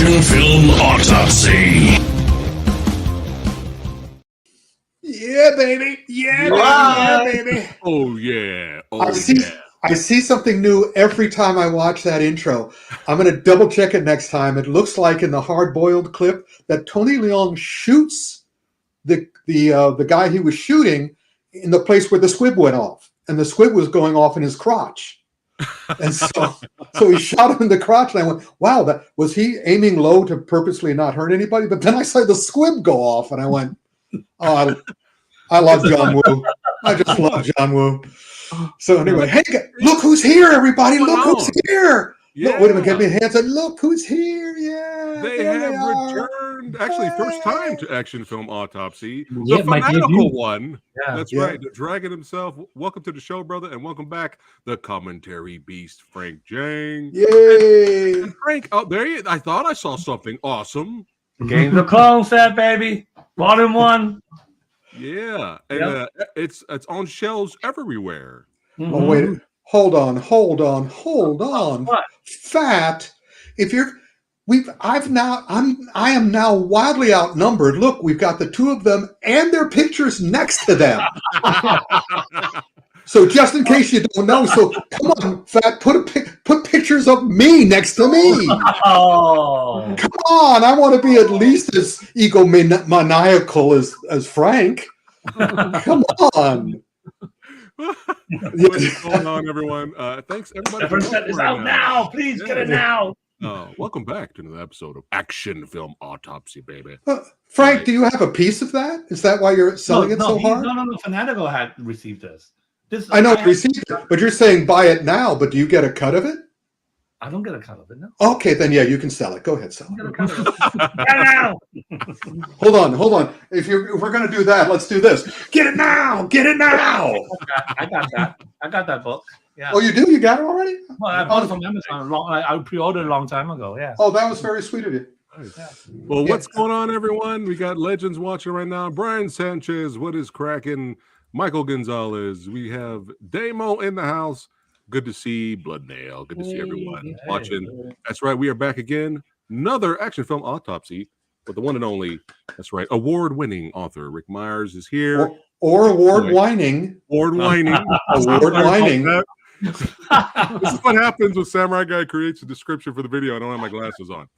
Action Film Autopsy. Yeah, baby. Yeah, baby. Oh yeah. I see something new every time I watch that intro. I'm going to double check it next time. It looks like in the hard-boiled clip that Tony Leung shoots the guy he was shooting in the place where the squib went off, and the squib was going off in his crotch. And so he shot him in the crotch, and I went, wow, was he aiming low to purposely not hurt anybody? But then I saw the squib go off, and I went, oh, I love John Woo. I just love John Woo. So anyway, hey, look who's here, everybody. Look who's here. Yeah. Look, wait a minute, get me hands up. Look who's here. Yeah. They have returned, actually, first time to Action Film Autopsy. Yeah, the my fanatical debut. one. Yeah. That's right. The dragon himself. Welcome to the show, brother, and welcome back, the commentary beast, Frank Jang. Yay. And Frank, out there, I thought I saw something awesome. Games of Clone Set, baby. Volume 1. Yeah. And it's on shelves everywhere. Oh, wait. Hold on. What? Phat, I am now wildly outnumbered. Look, we've got the two of them and their pictures next to them. So just in case you don't know, so come on, Phat, put pictures of me next to me. Oh. Come on, I want to be at least as egomaniacal as Frank. Come on. What's going on, everyone? Thanks, everybody. Everyone set this out now. Please get it now. Welcome back to another episode of Action Film Autopsy, baby. Frank, do you have a piece of that? Is that why you're selling it so hard? No. Fanatical had received this. I know you received it, but you're saying buy it now, but do you get a cut of it? I don't get a cut of it, no. Okay, then yeah, you can sell it. Go ahead, sell it. Now. Hold on. If we're going to do that, let's do this. Get it now. I got that book. Yeah. Oh, you do? You got it already? Well, I bought it from Amazon. I pre-ordered a long time ago. Yeah. Oh, that was very sweet of you. Yeah. Well, what's going on, everyone? We got legends watching right now. Brian Sanchez, what is cracking? Michael Gonzalez. We have Damo in the house. Good to see Blood Nail. Good to see everyone watching. That's right. We are back again. Another Action Film Autopsy with the one and only, that's right, award-winning author Rick Myers is here. Or award-whining. Award-whining. Award-whining. This is what happens when Samurai Guy creates a description for the video. I don't have my glasses on.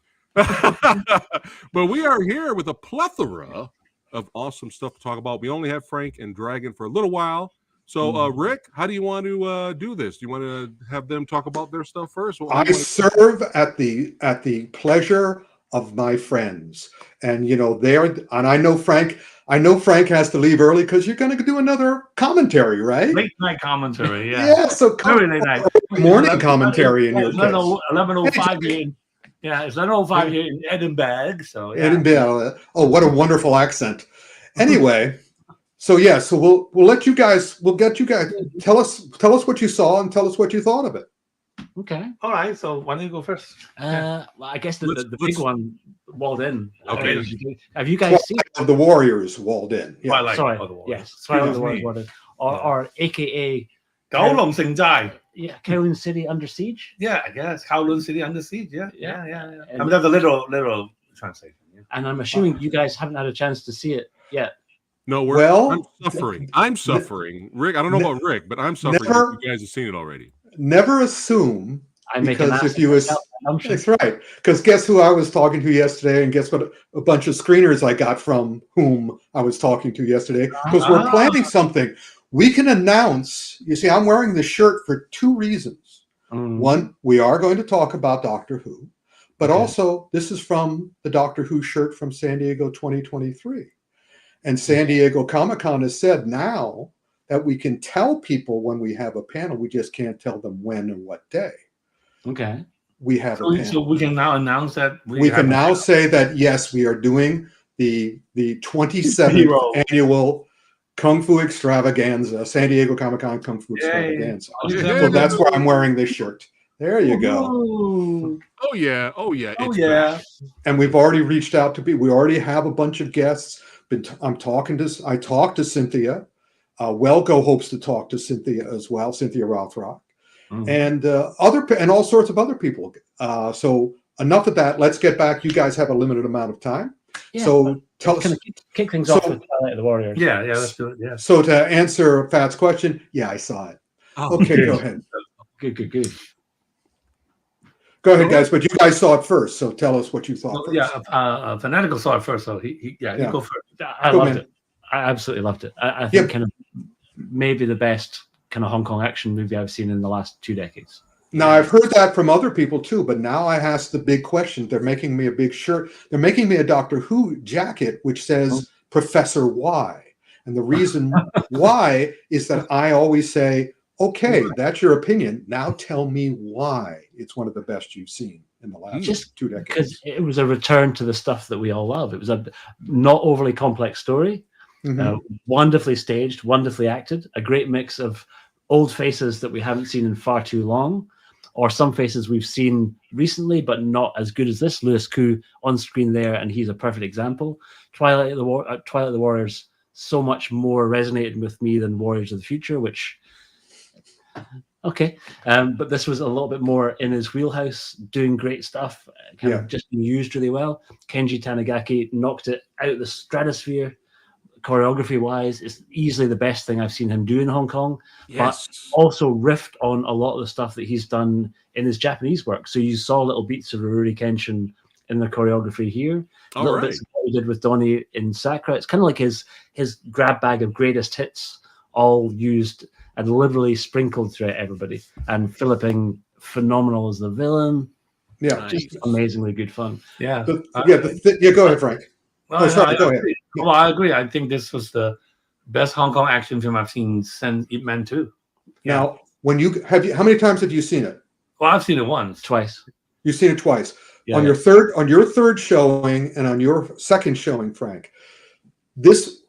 But we are here with a plethora of awesome stuff to talk about. We only have Frank and Dragon for a little while. So, Rick, how do you want to do this? Do you want to have them talk about their stuff first? I serve at the pleasure of my friends, and and I know Frank has to leave early because you're going to do another commentary, right? Late night commentary, yeah. Yeah, so very late night. Morning commentary in your case. 11:05 here. Yeah, it's 11:05 here in Edinburgh. So yeah. Edinburgh. Oh, what a wonderful accent. Anyway, so we'll let you guys. We'll get you guys. Tell us what you saw and tell us what you thought of it. Okay. All right. So why don't you go first? Well, I guess the big one walled in. Okay. Have you guys seen The Warriors walled in? Yeah. Twilight. Sorry. of the Warriors. Yes. Twilight of the Excuse Warriors me. walled in. Or AKA 九龍城寨. yeah, Kowloon City Under Siege. Yeah, I guess Kowloon City under siege. Yeah. And, I mean, that's a literal translation. Yeah. and I'm assuming you guys haven't had a chance to see it yet. No, I'm suffering. I'm suffering. Rick, I don't know about Rick, but I'm suffering. You guys have seen it already. Never assume. I make Because an if you was, assumption. that's right. Because guess who I was talking to yesterday, and guess what? A bunch of screeners I got from whom I was talking to yesterday. Because we're planning something. We can announce. You see, I'm wearing this shirt for two reasons. One, we are going to talk about Doctor Who, but also this is from the Doctor Who shirt from San Diego 2023, and San Diego Comic-Con has said now that we can tell people when we have a panel. We just can't tell them when and what day. Okay. We have a panel. So we can now announce that We can now say that yes, we are doing the 27th annual Kung Fu Extravaganza, San Diego Comic-Con Kung Fu Extravaganza. So that's why I'm wearing this shirt. There you go. Ooh. Oh yeah. And we've already reached out to people. We already have a bunch of guests. I talked to Cynthia. Welco hopes to talk to Cynthia as well, Cynthia Rothrock. And all sorts of other people. So enough of that. Let's get back. You guys have a limited amount of time. Yeah, so tell us. Kind of kick things off with Twilight of the Warriors. Yeah, let's do it. Yeah. So to answer Phat's question, yeah, I saw it. Oh, Okay, go ahead. Good. Go ahead, guys. But you guys saw it first, so tell us what you thought first. Yeah, Fanatical saw it first, so he go first. I loved it. I absolutely loved it. I think kind of maybe the best kind of Hong Kong action movie I've seen in the last 2 decades. Now, I've heard that from other people too, but now I ask the big question. They're making me a big shirt. They're making me a Doctor Who jacket, which says Professor Y. And the reason why is that I always say, okay, that's your opinion. Now tell me why it's one of the best you've seen in the last 2 decades. Because it was a return to the stuff that we all love. It was a not overly complex story, wonderfully staged, wonderfully acted, a great mix of old faces that we haven't seen in far too long, or some faces we've seen recently, but not as good as this. Louis Koo on screen there, and he's a perfect example. Twilight of the Warriors so much more resonated with me than Warriors of the Future, which, okay. But this was a little bit more in his wheelhouse, doing great stuff, kind of just being used really well. Kenji Tanigaki knocked it out of the stratosphere. Choreography-wise, it's easily the best thing I've seen him do in Hong Kong, but also riffed on a lot of the stuff that he's done in his Japanese work. So you saw little beats of Rurouni Kenshin in the choreography here, little bits of what he did with Donnie in Sakura. It's kind of like his grab bag of greatest hits, all used and liberally sprinkled throughout everybody. And Philippine, phenomenal as the villain. Yeah, just amazingly good fun. Yeah, go ahead, Frank. Well, go ahead. Well, I agree. I think this was the best Hong Kong action film I've seen since Ip Man 2. Now, how many times have you seen it? Well, I've seen it once. Twice. You've seen it twice. Yeah, on your third showing and on your second showing, Frank.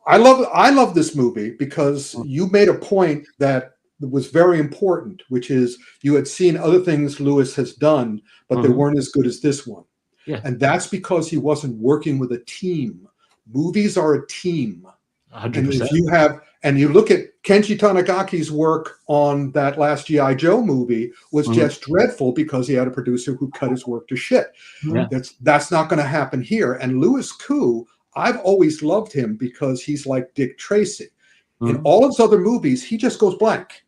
I love this movie because you made a point that was very important, which is you had seen other things Lewis has done, but they weren't as good as this one. Yeah. And that's because he wasn't working with a team. Movies are a team. 100%. And you look at Kenji Tanigaki's work on that last G.I. Joe movie was just dreadful because he had a producer who cut his work to shit. Yeah. That's not going to happen here. And Louis Koo, I've always loved him because he's like Dick Tracy. In all his other movies, he just goes blank.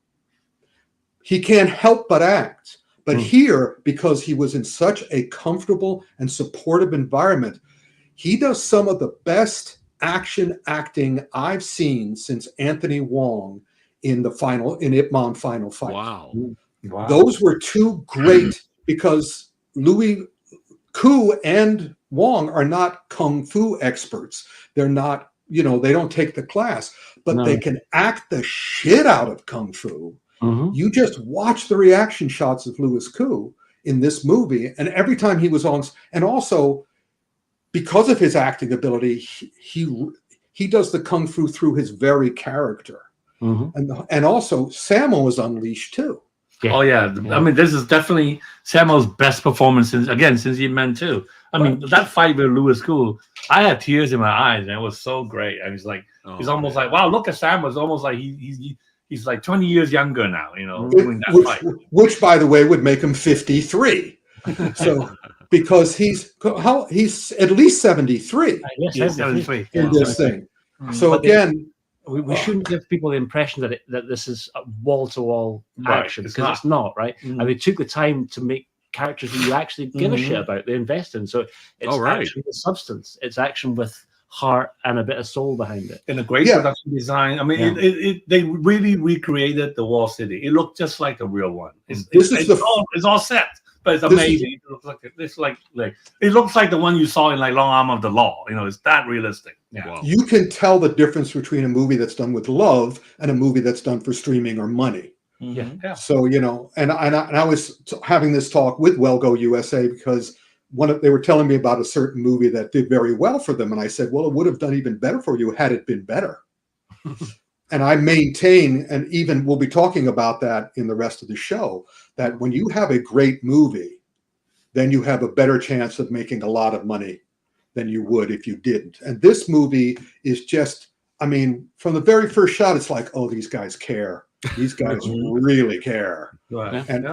He can't help but act. But here, because he was in such a comfortable and supportive environment, he does some of the best action acting I've seen since Anthony Wong in Ip Man Final Fight. Wow. Those were two great because Louis Koo and Wong are not kung fu experts. They're not, they don't take the class, but they can act the shit out of kung fu. You just watch the reaction shots of Louis Koo in this movie, and every time he was on, and also because of his acting ability, he does the kung fu through his very character, and also Sammo is unleashed too. Yeah. Oh yeah. I mean, this is definitely Sammo's best performance since Ip Man 2. I mean, that fight with Louis Koo, I had tears in my eyes, and it was so great. I was like, it's almost like, wow, look at Sammo. It's almost like he's like 20 years younger now, doing that fight. Which, by the way, would make him 53. So, because he's at least 73 Yes, 73 in this thing. So again, we shouldn't give people the impression that this is wall-to-wall action, because it's not, right? And they took the time to make characters that you actually give a shit about, they invest in. So it's action with substance. It's action with heart and a bit of soul behind it. And a great production design. I mean, they really recreated the wall city. It looked just like the real one. It's all set, but it's amazing. It looks like it looks like the one you saw in like Long Arm of the Law. It's that realistic. Yeah. Wow. You can tell the difference between a movie that's done with love and a movie that's done for streaming or money. Yeah. So and I was having this talk with Wellgo USA because they were telling me about a certain movie that did very well for them, and I said, well, it would have done even better for you had it been better. And I maintain, and even we'll be talking about that in the rest of the show, that when you have a great movie, then you have a better chance of making a lot of money than you would if you didn't. And this movie is just, I mean, from the very first shot, it's like, oh, these guys care. These guys really care. Right. And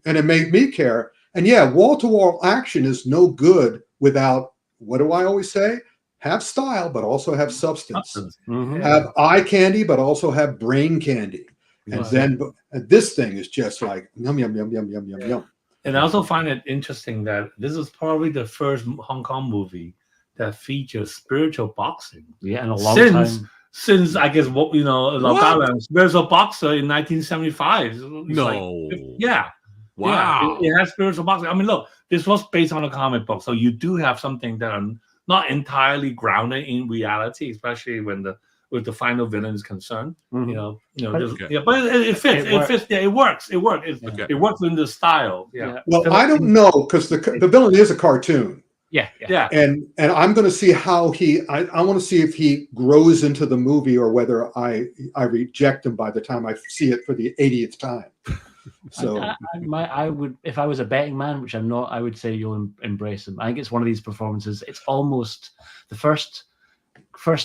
it made me care. And yeah, wall-to-wall action is no good without, what do I always say? Have style, but also have substance. Mhm. Have eye candy, but also have brain candy. And then this thing is just like yum, yum, yum, yum, yum, yum, yum. And I also find it interesting that this is probably the first Hong Kong movie that features spiritual boxing. Yeah, in a long time. Since I guess what What? Gaolan, spiritual boxer in 1975. It's No. like, yeah. Wow. Yeah, it has spiritual boxing. I mean, look, this was based on a comic book, so you do have something that are not entirely grounded in reality, especially when with the final villain is concerned. Mhm. But it fits. It It fits. Yeah, it works. It works. It works in the style. Yeah. Well, I don't know, because the villain is a cartoon. Yeah. And I'm going to see how I want to see if he grows into the movie or whether I reject him by the time I see it for the 80th time. So I would, if I was a betting man, which I'm not, I would say you'll embrace him. I think it's one of these performances. It's almost the first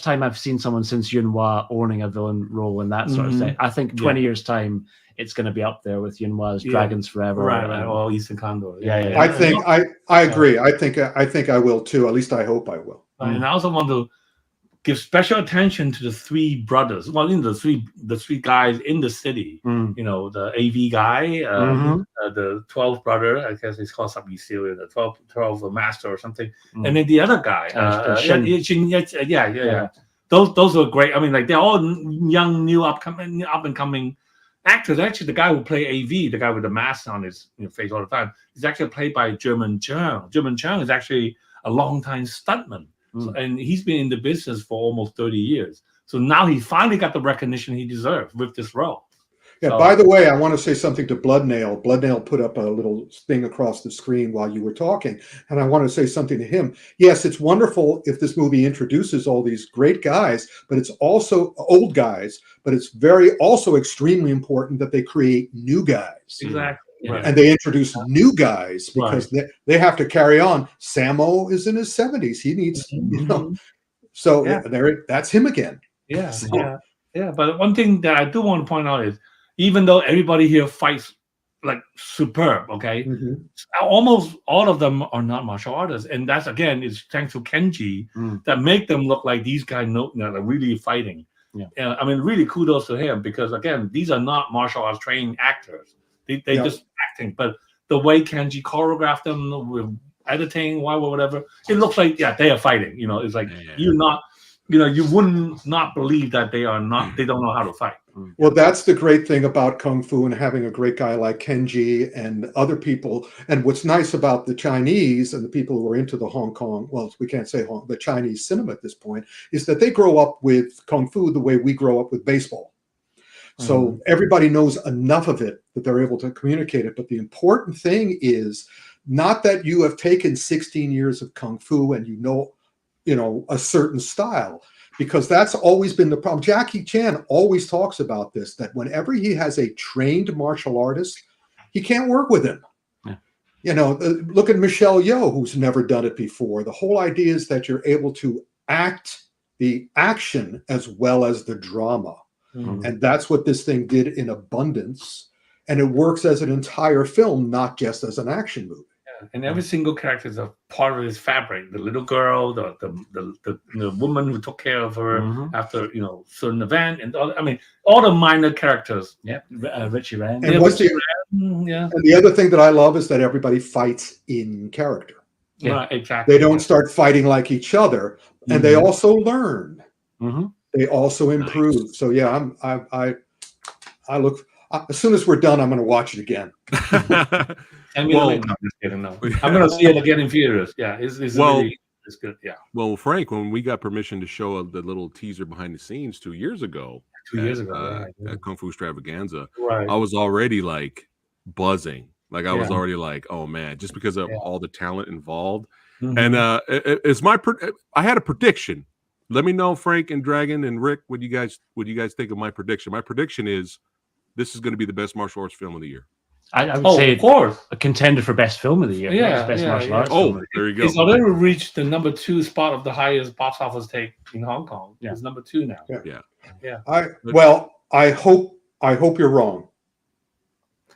time I've seen someone since Yunhua owning a villain role in that sort of thing. I think 20 years time, it's going to be up there with Yunhua's Dragons Forever, right? Or Eastern Condor. Yeah. I think I agree. I think I will too. At least I hope I will. And I also want to give special attention to the three brothers. Well, the three guys in the city. The AV guy, the 12th brother. I guess it's called something silly. The 12 master or something. And then the other guy, Shin. Yeah. Those were great. I mean, like they're all young, new, up and coming actors. Actually, the guy who played AV, the guy with the mask on his face all the time, is actually played by German Chung. German Chung is actually a long-time stuntman. So, and he's been in the business for almost 30 years. So now he finally got the recognition he deserved with this role. Yeah, by the way, I want to say something to Bloodnail. Bloodnail put up a little thing across the screen while you were talking, and I want to say something to him. Yes, it's wonderful if this movie introduces all these great guys, but it's also old guys, but it's also extremely important that they create new guys. Exactly. Right. And they introduce new guys because they have to carry on. Sammo is in his 70s. He needs, that's him again. Yeah. But one thing that I do want to point out is, even though everybody here fights like superb, okay, almost all of them are not martial artists, and that's again is thanks to Kenji that make them look like these guys are really fighting. Yeah, I mean, really kudos to him, because again, these are not martial arts trained actors. They just acting, but the way Kenji choreographed them with editing, whatever, it looks like they are fighting. It's like you're not, you wouldn't not believe that they don't know how to fight. Well, that's the great thing about Kung Fu and having a great guy like Kenji and other people. And what's nice about the Chinese and the people who are into the Hong Kong, well, we can't say the Chinese cinema at this point, is that they grow up with Kung Fu the way we grow up with baseball. So everybody knows enough of it that they're able to communicate it. But the important thing is not that you have taken 16 years of Kung Fu and you know a certain style, because that's always been the problem. Jackie Chan always talks about this, that whenever he has a trained martial artist, he can't work with him. Look at Michelle Yeoh, who's never done it before. The whole idea is that you're able to act the action as well as the drama. And that's what this thing did in abundance. And it works as an entire film, not just as an action movie. And every single character is a part of his fabric. The little girl, the woman who took care of her after certain event, and all the minor characters. Yeah, Richie Ren. And and the other thing that I love is that everybody fights in character. Yeah, right, exactly. They don't start fighting like each other, and they also learn. They also improve. Nice. So yeah, I look. As soon as we're done, I'm going to watch it again. I'm going to see it again in theaters. Yeah, it's good. Yeah. Well, Frank, when we got permission to show the little teaser behind the scenes 2 years ago, at Kung Fu Extravaganza, I was already like buzzing. Like I was already like, oh man, just because of all the talent involved. And it's I had a prediction. Let me know, Frank and Dragon and Rick, what you guys think of my prediction. My prediction is this is going to be the best martial arts film of the year. I would say, of course, a contender for best film of the year. Best martial arts. Oh, there you go. It's already reached the #2 spot of the highest box office take in Hong Kong. It's #2 now. I hope you're wrong.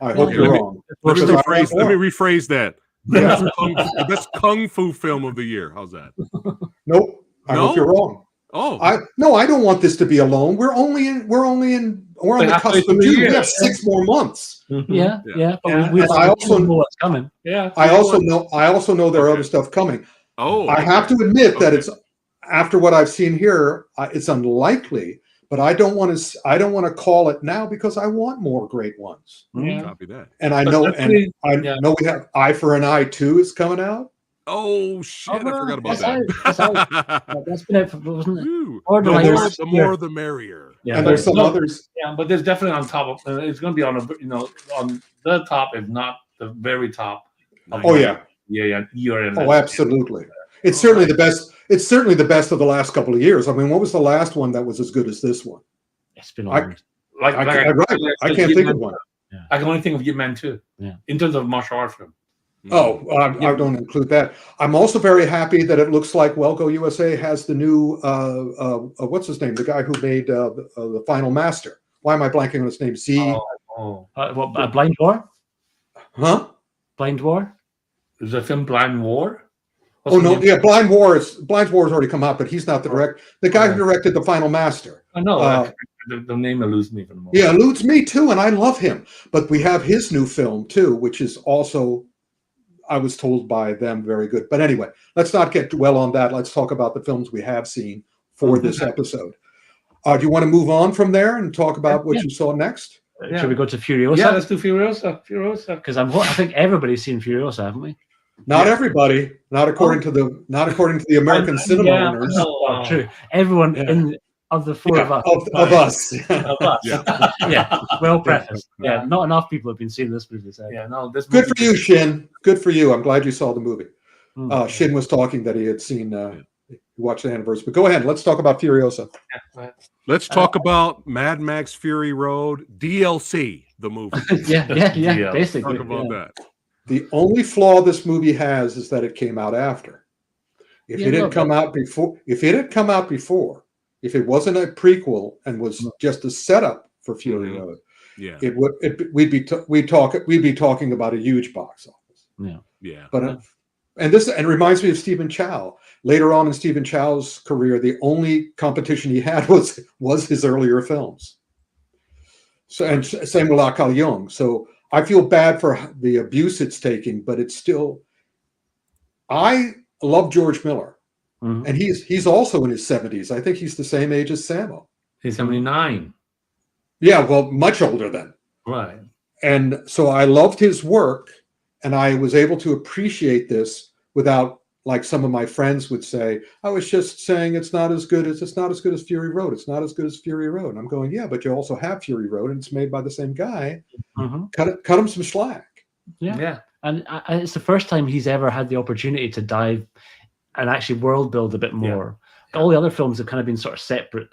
I hope you're wrong. Let me Because I rephrase, want more. rephrase that. Yeah. The best kung fu film of the year. How's that? Nope. I No? hope you're wrong. Oh, I don't want this to be alone. We're on the halfway cusp through of the June. year. We have 6 more months. Yeah. But Yeah. we And I also know what's coming. Yeah. I also know there are other stuff coming. oh. I have to admit that Okay. it's after what I've seen here, it's unlikely. But I don't want to call it now because I want more great ones. Yeah. Copy that. And I But know, definitely- know we have Eye for an Eye 2 is coming out. Oh shit! I forgot about that's that. That's been out for, wasn't it? Woo. Or The like more, last the year. more, the merrier. Yeah. And there's some others. Yeah, but there's definitely on top of. It's going to be on on the top, if not the very top. Oh yeah. Year. Oh, absolutely. It's certainly the best. It's certainly the best of the last couple of years. I mean, what was the last one that was as good as this one? It's been I- long. I can't think of one. I can only think of Ip Man 2. Yeah. In terms of martial arts film. Oh, I don't include that. I'm also very happy that it looks like Welco USA has the new what's his name? The guy who made the Final Master. Why am I blanking on his name? Blind War? Huh? Blind War? Is the film Blind War? Oh no, yeah, Blind War has already come out, but he's not the director. The guy who directed the Final Master. I know. The name eludes me for the moment. Yeah, eludes me too, and I love him. But we have his new film too, which is also, I was told by them, very good. But anyway, let's not get well on that. Let's talk about the films we have seen for this episode. Do you want to move on from there and talk about what you saw next? Should we go to Furiosa? Yeah, let's do Furiosa. Because I think everybody's seen Furiosa, haven't we? Not everybody, not according to the American cinema owners. Oh, true. Everyone of the four of us. Of us. Of us. Yeah. Well prefaced. Yeah. Not enough people have been seeing this movie. So. Yeah, no, this Good movie for you, Shin. Good for you. I'm glad you saw the movie. Mm. Shin was talking that he had seen, watched the anniversary. But go ahead. Let's talk about Furiosa. Let's talk about Mad Max Fury Road DLC, the movie. Yeah. Basically. Talk about that. The only flaw this movie has is that it came out after. If it had come out before, if it wasn't a prequel and was just a setup for Fury Road, we'd be talking about a huge box office. Yeah. But and it reminds me of Stephen Chow. Later on in Stephen Chow's career, the only competition he had was his earlier films. So, and same with La Calyong. So I feel bad for the abuse it's taking, but it's still. I love George Miller, and he's also in his 70s. I think he's the same age as Sammo. He's 79. Yeah, well, much older then. Right. And so I loved his work, and I was able to appreciate this without, like some of my friends would say, I was just saying it's not as good as Fury Road. It's not as good as Fury Road. And I'm going, yeah, but you also have Fury Road, and it's made by the same guy. Cut him some slack. Yeah. And it's the first time he's ever had the opportunity to dive and actually world build a bit more. All the other films have kind of been sort of separate,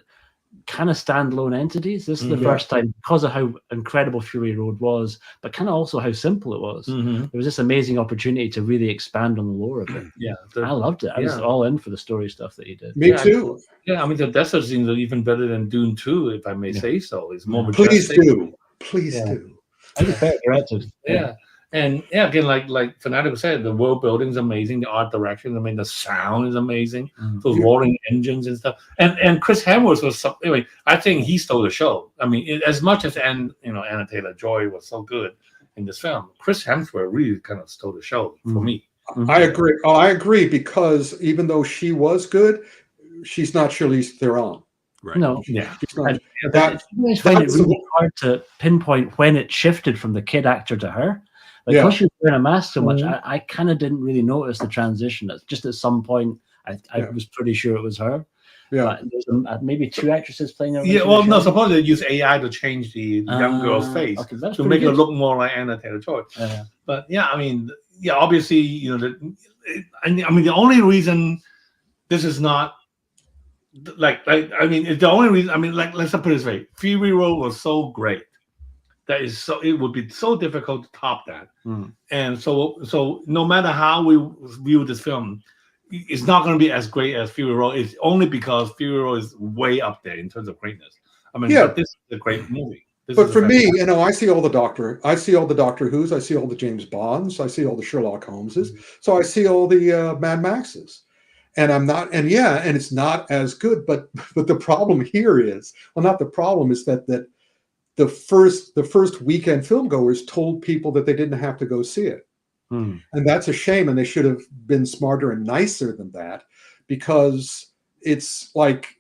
kind of standalone entities. This is the first time, because of how incredible Fury Road was, but kind of also how simple it was. There was this amazing opportunity to really expand on the lore of it. Yeah. I loved it. I was all in for the story stuff that he did. Me too. Yeah, I mean, the desert scenes are even better than Dune 2, if I may say so. It's more Please majestic. do. Please do. I think better directed. Yeah. And again, like Fanatical said, the world building is amazing, the art direction, I mean, the sound is amazing, those roaring engines and stuff. And Chris Hemsworth was anyway. I think he stole the show. I mean, as much as Anna Taylor-Joy was so good in this film, Chris Hemsworth really kind of stole the show for me. I agree. Oh, I agree, because even though she was good, she's not Charlize Theron. Right. No. Yeah. I find it really hard to pinpoint when it shifted from the kid actor to her. Because she was wearing a mask so much, I kind of didn't really notice the transition. Just at some point, I was pretty sure it was her. Yeah, there's maybe two actresses playing her. Yeah, well, no, suppose they use AI to change the young girl's face to make her look more like Anna Taylor-Joy. But yeah, I mean, obviously, the only reason this is not it's the only reason. I mean, let's put it this way: Fury Road was so great. It would be so difficult to top that. And so no matter how we view this film, it's not going to be as great as Fury Road. It's only because Fury Road is way up there in terms of greatness. I mean, but this is a great movie. But for me, you know, I see all the Doctor Who's, I see all the James Bonds, I see all the Sherlock Holmeses, so I see all the Mad Maxes, and and it's not as good. But the problem here is, well, not the problem is that the first weekend film goers told people that they didn't have to go see it, and that's a shame. And they should have been smarter and nicer than that, because it's like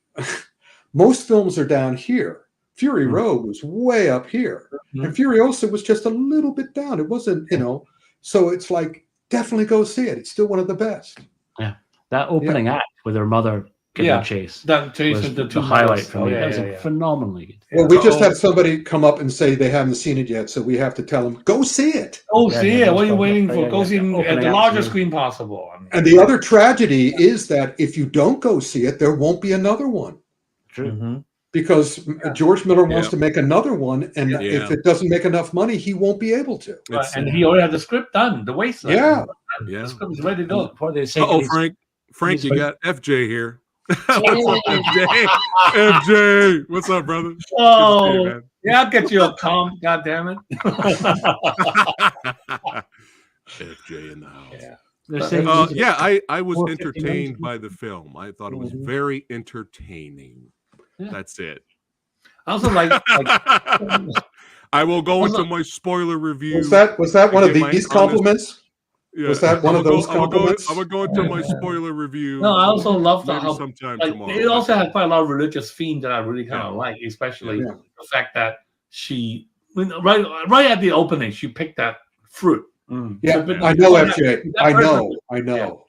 most films are down here. Fury Road was way up here, and Furiosa was just a little bit down. It wasn't, you know, so it's like, definitely go see it. It's still one of the best. Yeah, that opening act with her mother getting chase. That chase was with the the two highlight mothers. for me. That was phenomenally good. Well, we just had somebody come up and say they haven't seen it yet, so we have to tell them, go see it. Go see it. What are you waiting for? Go see it at Opening the act, largest yeah. screen possible. I mean, And the other tragedy is that if you don't go see it, there won't be another one. True. Because George Miller wants to make another one, and if it doesn't make enough money, he won't be able to. and he already had the script done. The wasteland. Yeah. The script is ready to go. What they say, Frank, you got FJ here. What's up, FJ? FJ, what's up, brother? Oh, yeah, I'll get you a comp. God damn it. FJ in the house. Yeah. I was entertained by the film. I thought it was very entertaining. Yeah. That's it. I also like I will go into my spoiler review. Was that one of these compliments? Yeah. Was that one of those compliments? I'm gonna go into my spoiler review. No, I also love maybe how sometime like, tomorrow. it also had quite a lot of religious themes that I really kind of like, especially the fact that she right at the opening she picked that fruit. Yeah, I know, FJ. I know.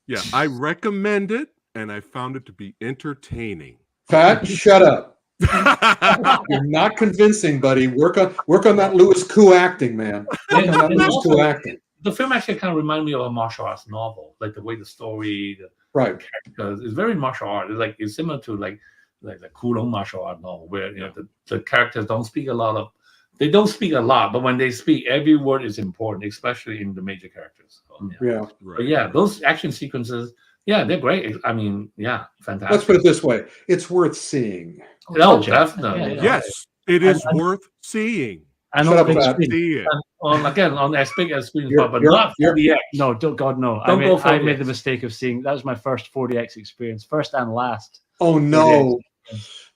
Yeah, I recommend it, and I found it to be entertaining. Phat, shut up. You're not convincing, buddy. Work on that Louis Koo acting, man. Work on that Louis Koo acting. The film actually kind of reminded me of a martial arts novel, like the way the story, because it's very martial art. It's similar to like the Kulong martial art novel, where the characters don't speak a lot, but when they speak, every word is important, especially in the major characters. So, but those action sequences, they're great. I mean, fantastic. Let's put it this way: it's worth seeing. No, definitely. Yes, it is worth seeing. And Shut on the up, big Phat. screen. On as big as screen, but not 4DX. No, God, no. Don't go 4DX. I made the mistake of seeing. That was my first 4DX experience, first and last. Oh no,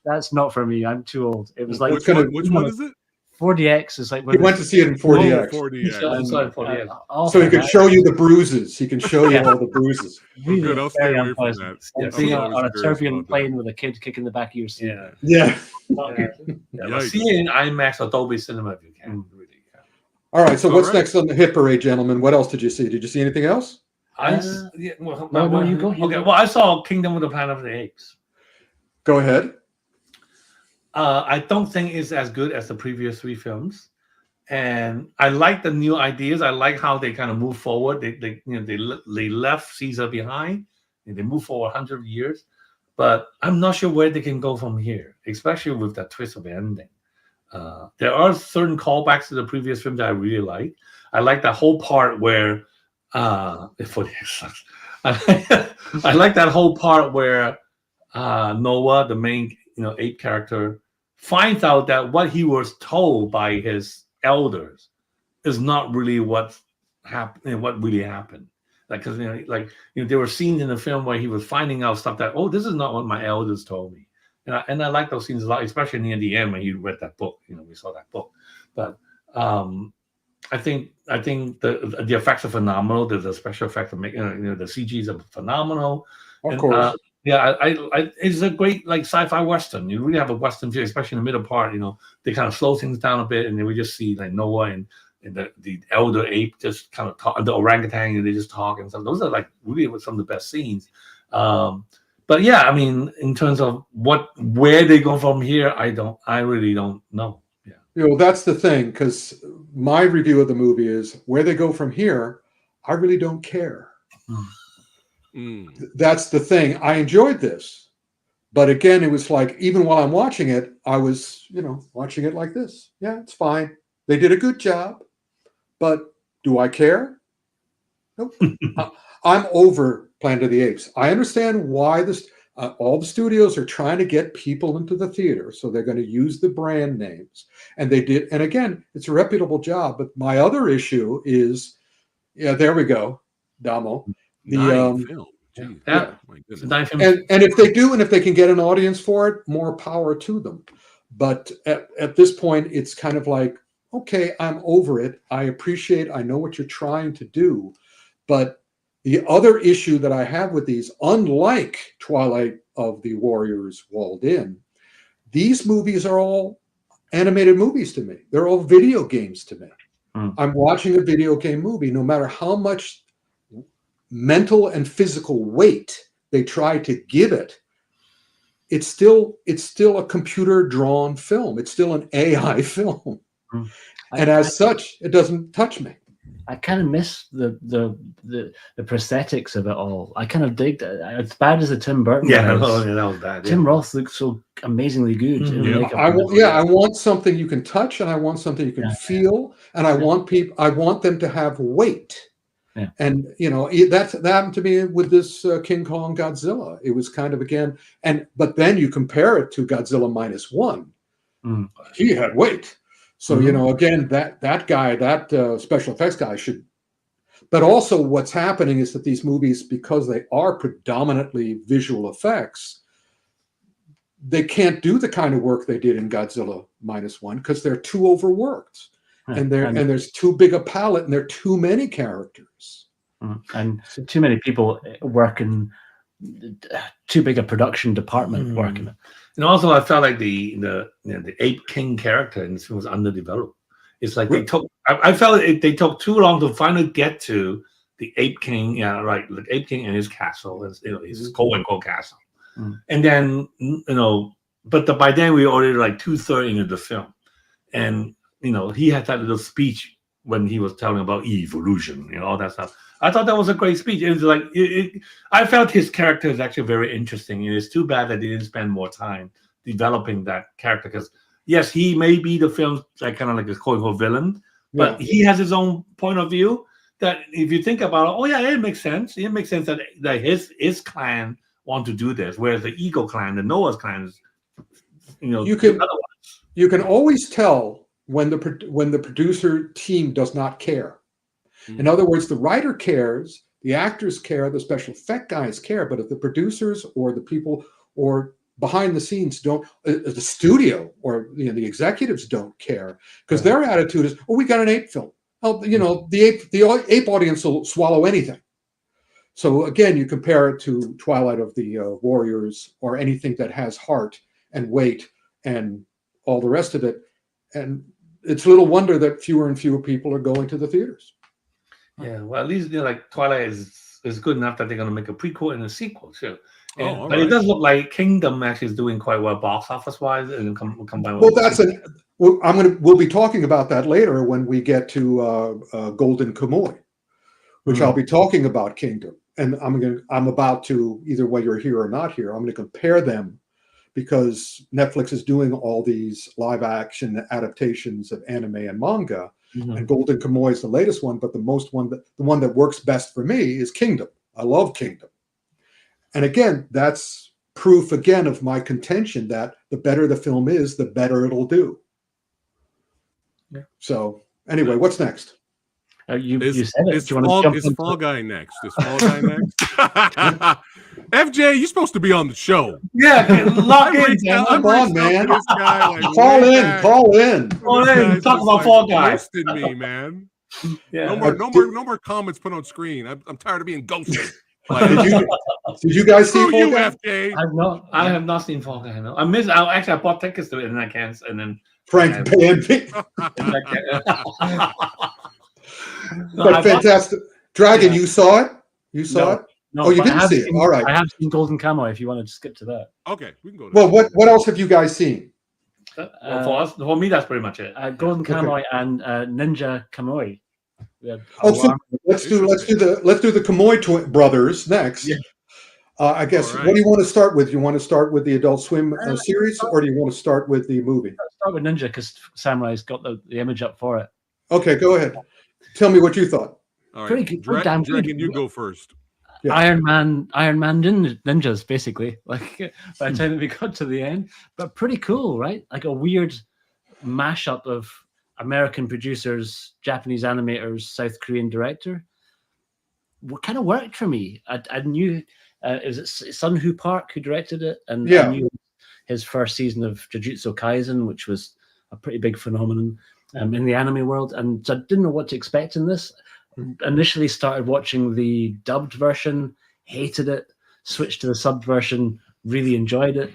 that's not for me. I'm too old. It was like which one is it? 4DX is like he went to see it in 4DX. 4DX. So he could show you the bruises. He can show you all the bruises. Really good. I'll stay away from that. Being on a turbulent plane with a kid kicking the back of your seat. See it in IMAX or Dolby Cinema if you can. Really. All right. So what's next on the hit parade, gentlemen? What else did you see? Did you see anything else? You go. Okay. Well, I saw Kingdom of the Planet of the Apes. Go ahead. I don't think it's as good as the previous three films, and I like the new ideas. I like how they kind of move forward. They left Caesar behind, and they move forward 100 years. But I'm not sure where they can go from here, especially with that twist of ending. There are certain callbacks to the previous film that I really like. I like that whole part where I like that whole part where Noah, the main ape character, finds out that what he was told by his elders is not really what happened. What really happened? Because there were scenes in the film where he was finding out stuff that this is not what my elders told me, and I like those scenes a lot, especially near the end when he read that book. We saw that book, but I think the effects are phenomenal. There's a special effect of making the CGs are phenomenal. Of course. It's a great sci-fi western. You really have a western feel, especially in the middle part. They kind of slow things down a bit, and then we just see Noah and the elder ape just kind of talk, the orangutan, and they just talk and stuff. Those are really some of the best scenes. But I mean, in terms of where they go from here, I really don't know. That's the thing, because my review of the movie is where they go from here. I really don't care. That's the thing. I enjoyed this, but again, it was like, even while I'm watching it, I was, watching it like this. Yeah, it's fine. They did a good job, but do I care? Nope. I'm over Planet of the Apes. I understand why this. All the studios are trying to get people into the theater, so they're going to use the brand names. And they did. And again, it's a reputable job. But my other issue is, there we go, Damo. Nine film. Jeez. Yeah. My It's goodness. a 9 film. And if they do, and if they can get an audience for it, more power to them. But at this point, it's kind of like, okay, I'm over it. I know what you're trying to do. But the other issue that I have with these, unlike Twilight of the Warriors Walled In, these movies are all animated movies to me. They're all video games to me. I'm watching a video game movie, no matter how much mental and physical weight they try to give it. It's still a computer-drawn film. It's still an AI film. And as such, it doesn't touch me. I kind of miss the prosthetics of it all. I kind of dig that. As bad as the Tim Burton Yeah, was, that was bad. Tim Roth looks so amazingly good. Mhm. in Yeah. makeup. I want something you can touch, and I want something you can feel, and I want them to have weight. Yeah. And that happened to me with this King Kong Godzilla. It was kind of but then you compare it to Godzilla -1. He had weight. So again, that guy, that special effects guy should. But also, what's happening is that these movies, because they are predominantly visual effects, they can't do the kind of work they did in Godzilla -1 because they're too overworked, and there's too big a palette, and there are too many characters, and too many people working. Too big a production department working it. And also, I felt like the Ape King character in this film was underdeveloped. It's like I felt they took too long to finally get to the Ape King. Yeah, right. The Ape King and his castle, his quote-unquote castle. And then but by then we were already like 2/3 into the film, and he had that little speech when he was telling about evolution, all that stuff. I thought that was a great speech. It was like I felt his character is actually very interesting. And it's too bad that they didn't spend more time developing that character, because yes, he may be the film's kind of like a quote-unquote villain, but he has his own point of view. That if you think about it, it makes sense. It makes sense that his clan want to do this, whereas the Eagle clan, the Noah's clan, is you can always tell when the producer team does not care. In other words, the writer cares, the actors care, the special effect guys care, but if the producers or the people or behind the scenes don't, the studio or the executives don't care, because their attitude is, we got an ape film. Oh, the ape audience will swallow anything. So again, you compare it to Twilight of the Warriors or anything that has heart and weight and all the rest of it, and it's little wonder that fewer and fewer people are going to the theaters. Yeah, well, at least like Twilight is good enough that they're going to make a prequel and a sequel too. But it does look like Kingdom actually is doing quite well box office wise, and combined with. We'll be talking about that later when we get to Golden Kamui, which I'll be talking about Kingdom, and I'm about to, either whether you're here or not here, I'm going to compare them, because Netflix is doing all these live action adaptations of anime and manga. And Golden Kamui is the latest one, but the one that works best for me is Kingdom. I love Kingdom. And again, that's proof again of my contention that the better the film is, the better it'll do. Yeah. So anyway, what's next? You said it. Is Fall Guy next? Is Fall Guy next? FJ, you're supposed to be on the show. Yeah, lock in. Come on, man. This guy, Call in. Talk about Fall Guy. Ghosted me, man. Yeah. No more comments put on screen. I'm tired of being ghosted. Did you guys see Fall Guy? FJ. I have not seen Fall Guy. No. I bought tickets to it and I can't. And then Frank banned me. But fantastic. Dragon, you saw it? You saw it? No, you didn't see it. All right. I have seen Golden Kamuy if you want to skip to that. Okay, we can go to Well, what else have you guys seen? For me, that's pretty much it. Golden Kamuy and Ninja Kamui. So let's do the Kamui brothers next. Yeah. I guess. Right. What do you want to start with? You want to start with the Adult Swim series, or do you want to start with the movie? I'll start with Ninja because Samurai's got the image up for it. Okay, go ahead. Tell me what you thought. All right. Pretty good. Damn good. You go first. Yeah. Iron Man ninjas, basically. Like by the time that we got to the end, but pretty cool, right? Like a weird mashup of American producers, Japanese animators, South Korean director. What kind of worked for me? I knew it was Sun Hu Park who directed it, and I knew his first season of Jujutsu Kaisen, which was a pretty big phenomenon in the anime world, and so I didn't know what to expect in this. Initially started watching the dubbed version, hated it, switched to the subbed version, really enjoyed it,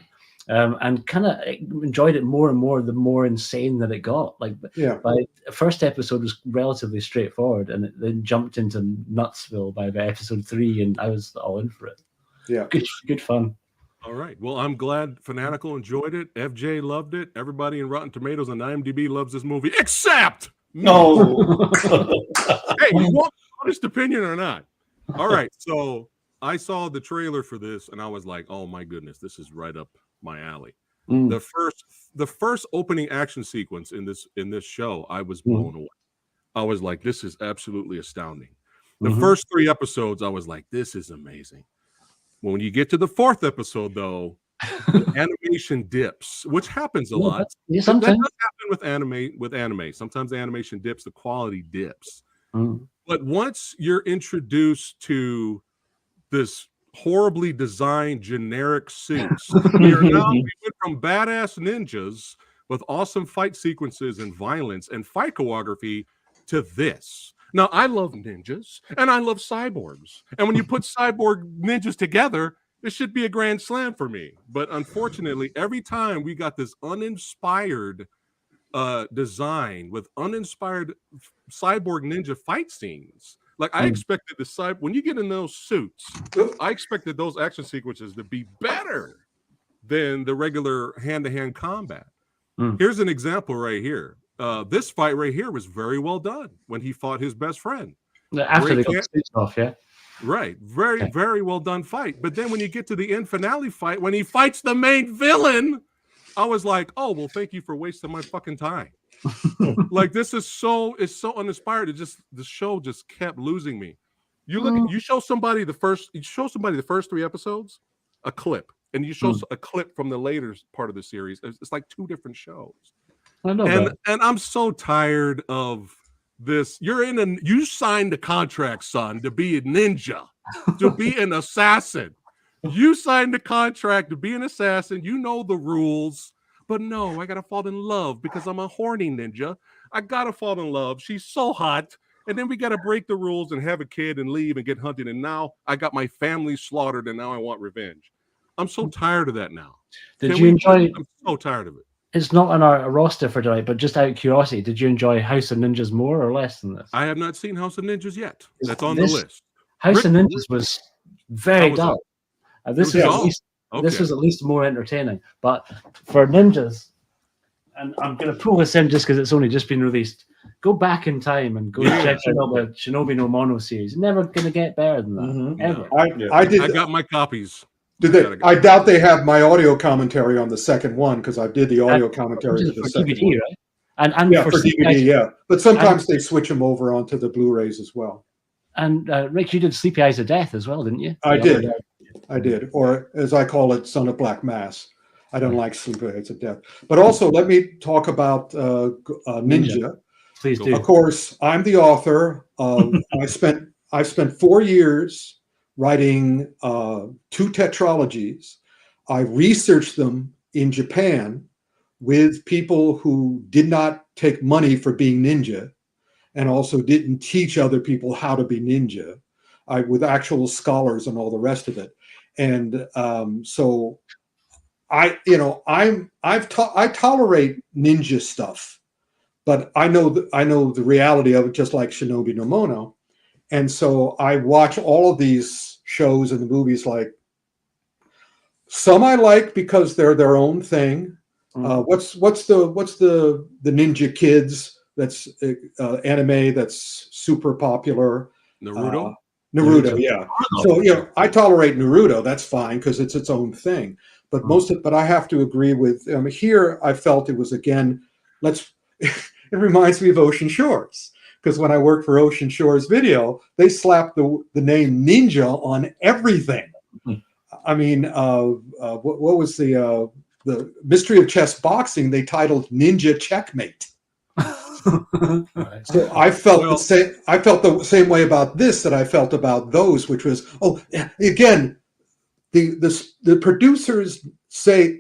and kind of enjoyed it more and more the more insane that it got. Like by the first episode was relatively straightforward, and it then jumped into Nutsville by episode 3, and I was all in for it. Yeah, good fun. All right. Well, I'm glad Fanatical enjoyed it. FJ loved it. Everybody in Rotten Tomatoes and IMDb loves this movie, except No. Hey, you want honest opinion or not? All right. So I saw the trailer for this, and I was like, "Oh my goodness, this is right up my alley." The first opening action sequence in this show, I was blown away. I was like, "This is absolutely astounding." The first 3 episodes, I was like, "This is amazing." When you get to the 4th episode, though, the animation dips, which happens a lot. Yeah, sometimes that does happen with anime. Sometimes the animation dips, the quality dips. But once you're introduced to this horribly designed generic suits, we went from badass ninjas with awesome fight sequences and violence and fight choreography to this. Now, I love ninjas and I love cyborgs. And when you put cyborg ninjas together, it should be a grand slam for me. But unfortunately, every time we got this uninspired design with uninspired cyborg ninja fight scenes, like I expected when you get in those suits, I expected those action sequences to be better than the regular hand-to-hand combat. Here's an example right here. This fight right here was very well done when he fought his best friend. After they got the suits off, yeah. Right. Very well done fight. But then when you get to the end finale fight, when he fights the main villain, I was like, oh, well, thank you for wasting my fucking time. Like, this is it's so uninspired. The show just kept losing me. You show somebody the first 3 episodes, a clip, and you show a clip from the later part of the series. It's like 2 different shows. And I'm so tired of this. You signed a contract, son, to be a ninja, to be an assassin. You signed a contract to be an assassin. You know the rules. But no, I gotta fall in love because I'm a horny ninja. I gotta fall in love. She's so hot. And then we gotta break the rules and have a kid and leave and get hunted. And now I got my family slaughtered and now I want revenge. I'm so tired of that now. I'm so tired of it. It's not on our roster for tonight, but just out of curiosity, did you enjoy House of Ninjas more or less than this? I have not seen House of Ninjas yet. That's on the list. House of Ninjas was very dull. This was at least more entertaining. But for ninjas, and I'm going to pull this in just because it's only just been released, go back in time and go check out the Shinobi no Mono series. Never going to get better than that. Ever. I got my copies. I doubt they have my audio commentary on the second one because I did the audio commentary for the second DVD, one. Right? And for DVD, yeah. But sometimes they switch them over onto the Blu-rays as well. And Rick, you did Sleepy Eyes of Death as well, didn't you? I did. Or as I call it, Son of Black Mass. I don't like Sleepy Eyes of Death. But also, let me talk about Ninja. Please do. Of course, I'm the author. I spent 4 years writing 2 tetralogies. I researched them in Japan with people who did not take money for being ninja and also didn't teach other people how to be ninja, with actual scholars and all the rest of it. And so I tolerate ninja stuff, but I know the reality of it, just like Shinobi no Mono. And so I watch all of these shows and the movies. Like, some I like because they're their own thing. What's the Ninja Kids that's anime that's super popular? Naruto. Naruto, yeah. So I tolerate Naruto. That's fine because it's its own thing. But but I have to agree with here. I felt it was again. It reminds me of Ocean Shores because when I worked for Ocean Shores Video, they slapped the name Ninja on everything. I mean, what was the Mystery of Chess Boxing? They titled Ninja Checkmate. So I felt the same. I felt the same way about this that I felt about those, which was again, the producers say,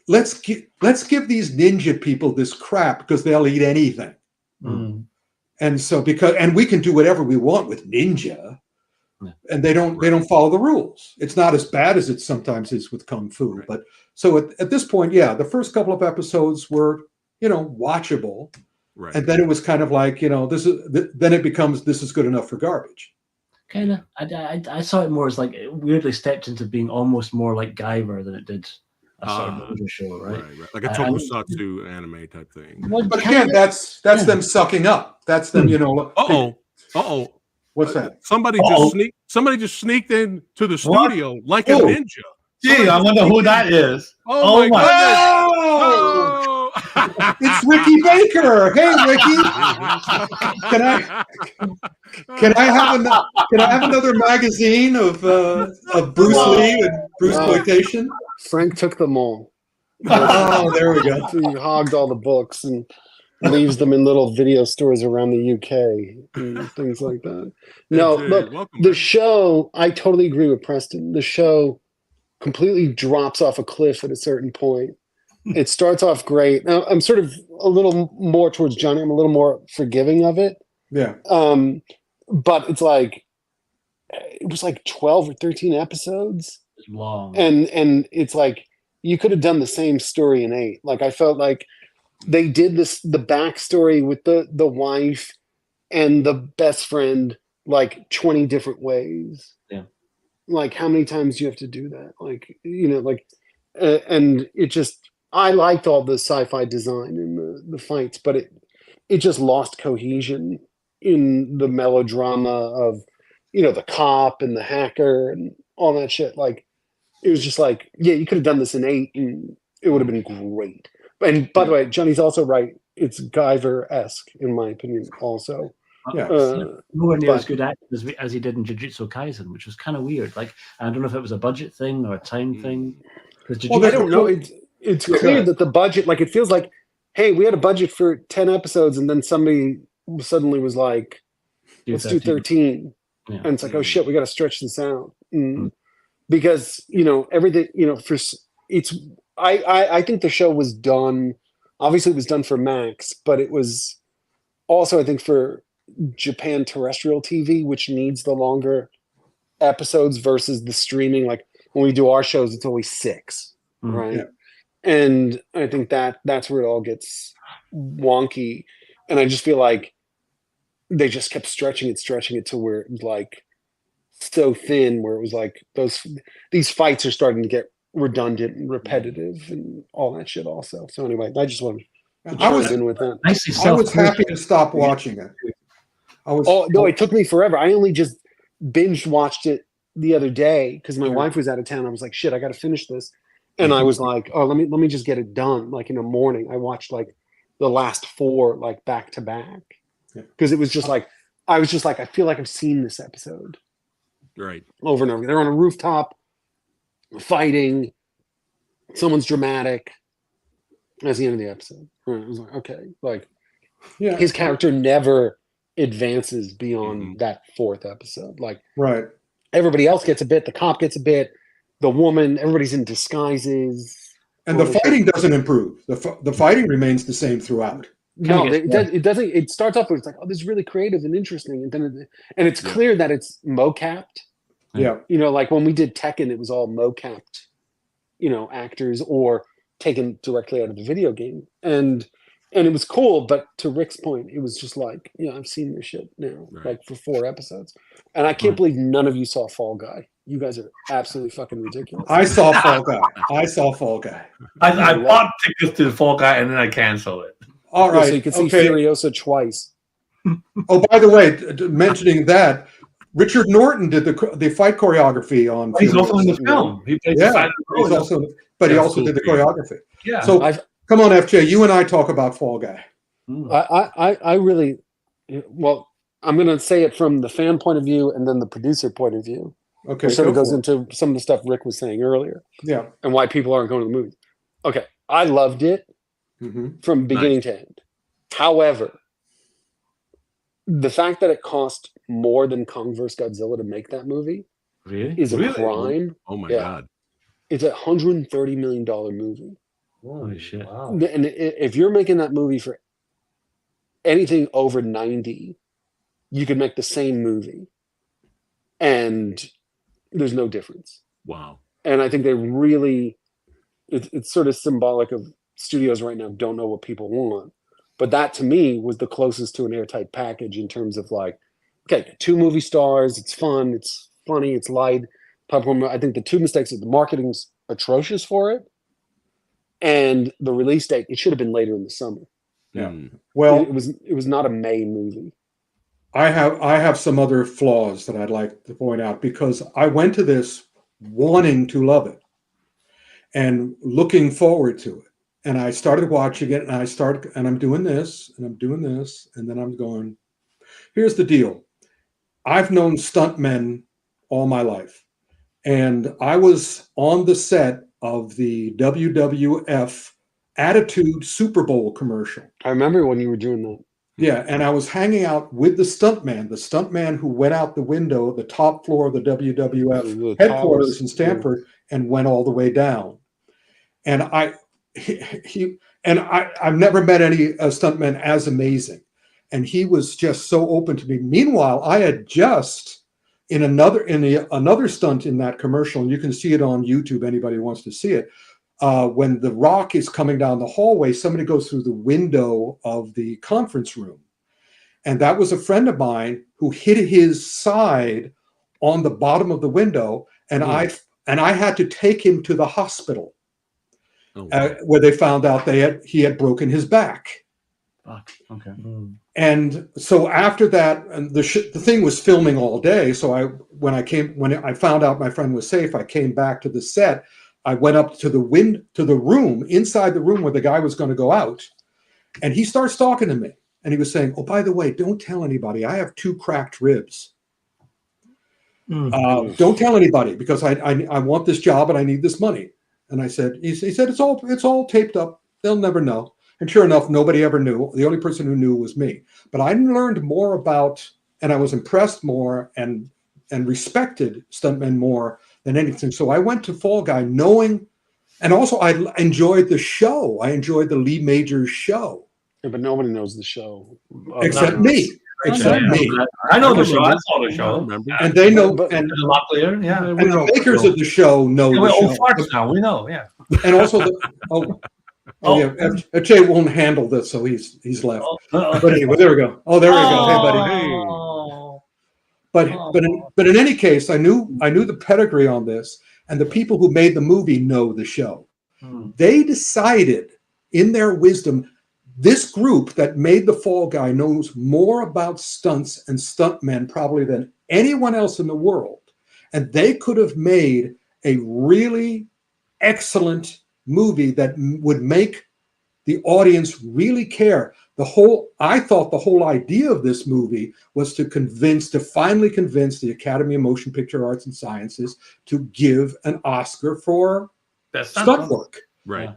let's give these ninja people this crap because they'll eat anything, and so and we can do whatever we want with ninja, and they don't follow the rules. It's not as bad as it sometimes is with kung fu, but so at this point, the first couple of episodes were watchable. Right. And then it was kind of like, then it becomes, this is good enough for garbage. Kind of. I saw it more as like, it weirdly stepped into being almost more like Guyver than it did a sort of older show, right? Like a tokusatsu anime type thing. But again, that's them sucking up. That's them, What's that? Somebody just sneaked into the studio like a ninja. Gee, I wonder who that is. Oh my goodness. Oh! It's Ricky Baker. Hey, Ricky. Can I have another magazine of Bruce Lee and Bruce Exploitation? Frank took them all. Oh, there we go. He hogged all the books and leaves them in little video stores around the UK and things like that. No, look, the show, I totally agree with Preston. The show completely drops off a cliff at a certain point. It starts off great. Now, I'm sort of a little more towards Johnny. I'm a little more forgiving of it. Yeah. But it's like, it was like 12 or 13 episodes. It's long. And it's like, you could have done the same story in 8. Like, I felt like they did the backstory with the wife and the best friend like 20 different ways. Yeah. Like, how many times do you have to do that? Like, and it just, I liked all the sci-fi design and the fights, but it just lost cohesion in the melodrama of, the cop and the hacker and all that shit. Like, it was just like, you could have done this in 8 and it would have been great. And by the way, Johnny's also right. It's Guyver-esque, in my opinion, also. Yeah. Nowhere near as good acting as he did in Jujutsu Kaisen, which was kind of weird. Like, I don't know if it was a budget thing or a time thing. Well, I don't know. It's clear that the budget, like, it feels like, hey, we had a budget for 10 episodes, and then somebody suddenly was like, let's do 13. Yeah. And it's like, oh shit, we got to stretch this out. Because, everything, I think the show was done, obviously it was done for Max, but it was also, I think, for Japan terrestrial TV, which needs the longer episodes versus the streaming. Like, when we do our shows, it's always 6, right? Yeah. And I think that's where it all gets wonky. And I just feel like they just kept stretching it to where it was like so thin, where it was like these fights are starting to get redundant and repetitive and all that shit also. So anyway, I just wanted to chime in with that. I was happy to stop watching it. It took me forever. I only just binge watched it the other day because my wife was out of town. I was like, shit, I got to finish this. And I was like, oh, let me just get it done. Like in the morning, I watched like the last 4 like back to back because it was just like, I was just like, I feel like I've seen this episode over and over. They're on a rooftop fighting. Someone's dramatic. That's the end of the episode. I was like, okay, like his character never advances beyond that 4th episode. Like everybody else gets a bit. The cop gets a bit. The woman, everybody's in disguises. And the fighting doesn't improve. The fighting remains the same throughout. No, it doesn't. It starts off with it's like, oh, this is really creative and interesting, and then it's clear that it's mocapped. Yeah, like when we did Tekken, it was all mocapped, actors or taken directly out of the video game, and it was cool. But to Rick's point, it was just like, I've seen this shit now, like for 4 episodes, and I can't believe none of you saw Fall Guy. You guys are absolutely fucking ridiculous. I saw Fall Guy. I bought tickets to the Fall Guy and then I canceled it. All right. So you can see Furiosa twice. Oh, by the way, mentioning that, Richard Norton did the fight choreography on. He's also in the film. He plays the fight. He also did the choreography. Yeah. So come on, FJ, you and I talk about Fall Guy. I really Well, I'm going to say it from the fan point of view and then the producer point of view. Okay, Which sort of go goes for it. into some of the stuff Rick was saying earlier Yeah. and why people aren't going to the movies. Okay, I loved it from beginning to end. However, the fact that it cost more than Kong vs. Godzilla to make that movie is a crime. Oh my God. It's a $130 million movie. Holy shit. Wow. And if you're making that movie for anything over 90, you could make the same movie. And there's no difference. Wow. And I think they really, it's sort of symbolic of studios right now don't know what people want. But that to me was the closest to an airtight package in terms of like, okay, 2 movie stars, it's fun, it's funny, it's light. Popcorn. I think the 2 mistakes is the marketing's atrocious for it. And the release date, it should have been later in the summer. Yeah. Well, it was not a May movie. I have some other flaws that I'd like to point out because I went to this wanting to love it and looking forward to it. And I started watching it and I'm doing this and I'm doing this. And then I'm going, here's the deal. I've known stuntmen all my life. And I was on the set of the WWF Attitude Super Bowl commercial. I remember when you were doing that. Yeah, and I was hanging out with the stuntman who went out the window, the top floor of the WWF headquarters in Stamford, and went all the way down. And I've never met any stuntman as amazing, and he was just so open to me. Meanwhile, I had just in another stunt in that commercial, and you can see it on YouTube. Anybody who wants to see it. When The Rock is coming down the hallway, somebody goes through the window of the conference room. And that was a friend of mine who hit his side on the bottom of the window. And I had to take him to the hospital where they found out he had broken his back. Okay. And so after that, and the thing was filming all day. So when I found out my friend was safe, I came back to the set. I went up to the room, inside the room where the guy was going to go out. And he starts talking to me. And he was saying, oh, by the way, don't tell anybody. I have 2 cracked ribs. Don't tell anybody because I want this job and I need this money. And I said, he said, it's all taped up. They'll never know. And sure enough, nobody ever knew. The only person who knew was me. But I learned more about, and I was impressed more and respected stuntmen more than anything. So I went to Fall Guy knowing, and also I enjoyed the show. I enjoyed the Lee Majors show. Yeah, but nobody knows the show. Except me. Except me. I know the show. I saw the show. And they know, and a lot clear. Yeah. And the makers of the show know we're the old show. farts now. We know. Yeah. And also yeah, Jay won't handle this, so he's left. But anyway, there we go. Oh, there we go. Hey, buddy. Hey. But in any case, I knew the pedigree on this, and the people who made the movie know the show. They decided, in their wisdom, this group that made the Fall Guy knows more about stunts and stuntmen probably than anyone else in the world, and they could have made a really excellent movie that would make the audience really care. I thought the whole idea of this movie was to finally convince the Academy of Motion Picture Arts and Sciences to give an Oscar for stunt work. Right.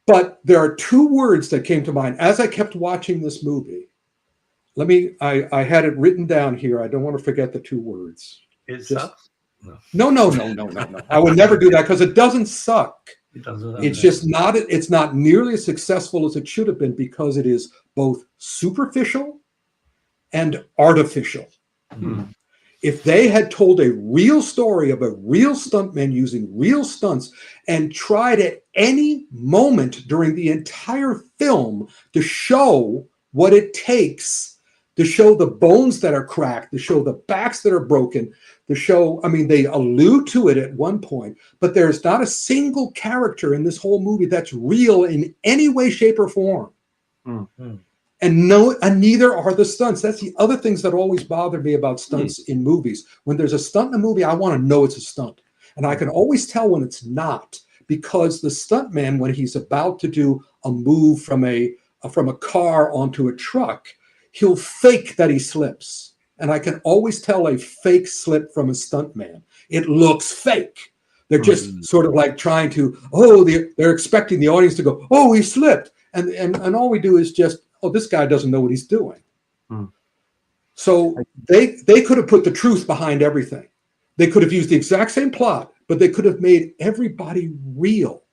But there are 2 words that came to mind as I kept watching this movie. I had it written down here. I don't want to forget the 2 words. It sucks? No. I would never do that because it doesn't suck. It's just not. It's not nearly as successful as it should have been because it is both superficial and artificial. If they had told a real story of a real stuntman using real stunts and tried at any moment during the entire film to show what it takes, to show the bones that are cracked, to show the backs that are broken, to show, they allude to it at one point, but there's not a single character in this whole movie that's real in any way, shape, or form. And neither are the stunts. That's the other things that always bother me about stunts in movies. When there's a stunt in a movie, I want to know it's a stunt. And I can always tell when it's not, because the stuntman, when he's about to do a move from a car onto a truck, he'll fake that he slips. And I can always tell a fake slip from a stuntman. It looks fake. They're just sort of like trying to, they're expecting the audience to go, oh, he slipped. And all we do is just, this guy doesn't know what he's doing. So they could have put the truth behind everything. They could have used the exact same plot, but they could have made everybody real,